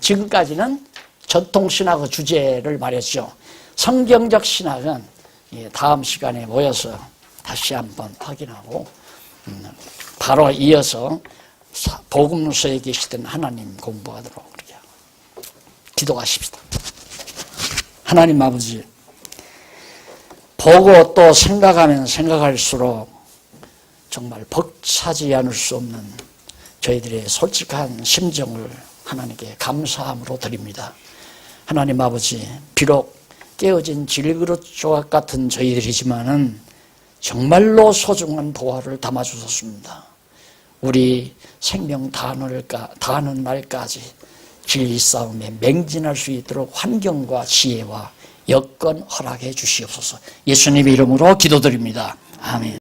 지금까지는 전통신학의 주제를 말했죠. 성경적 신학은 다음 시간에 모여서 다시 한번 확인하고 바로 이어서 복음서에 계시던 하나님 공부하도록 그렇게 기도하십시다. 하나님 아버지, 보고 또 생각하면 생각할수록 정말 벅차지 않을 수 없는 저희들의 솔직한 심정을 하나님께 감사함으로 드립니다. 하나님 아버지, 비록 깨어진 질그릇 조각 같은 저희들이지만은 정말로 소중한 보화를 담아주셨습니다. 우리 생명 다하는 날까지 진리 싸움에 맹진할 수 있도록 환경과 지혜와 여건 허락해 주시옵소서. 예수님의 이름으로 기도드립니다. 아멘.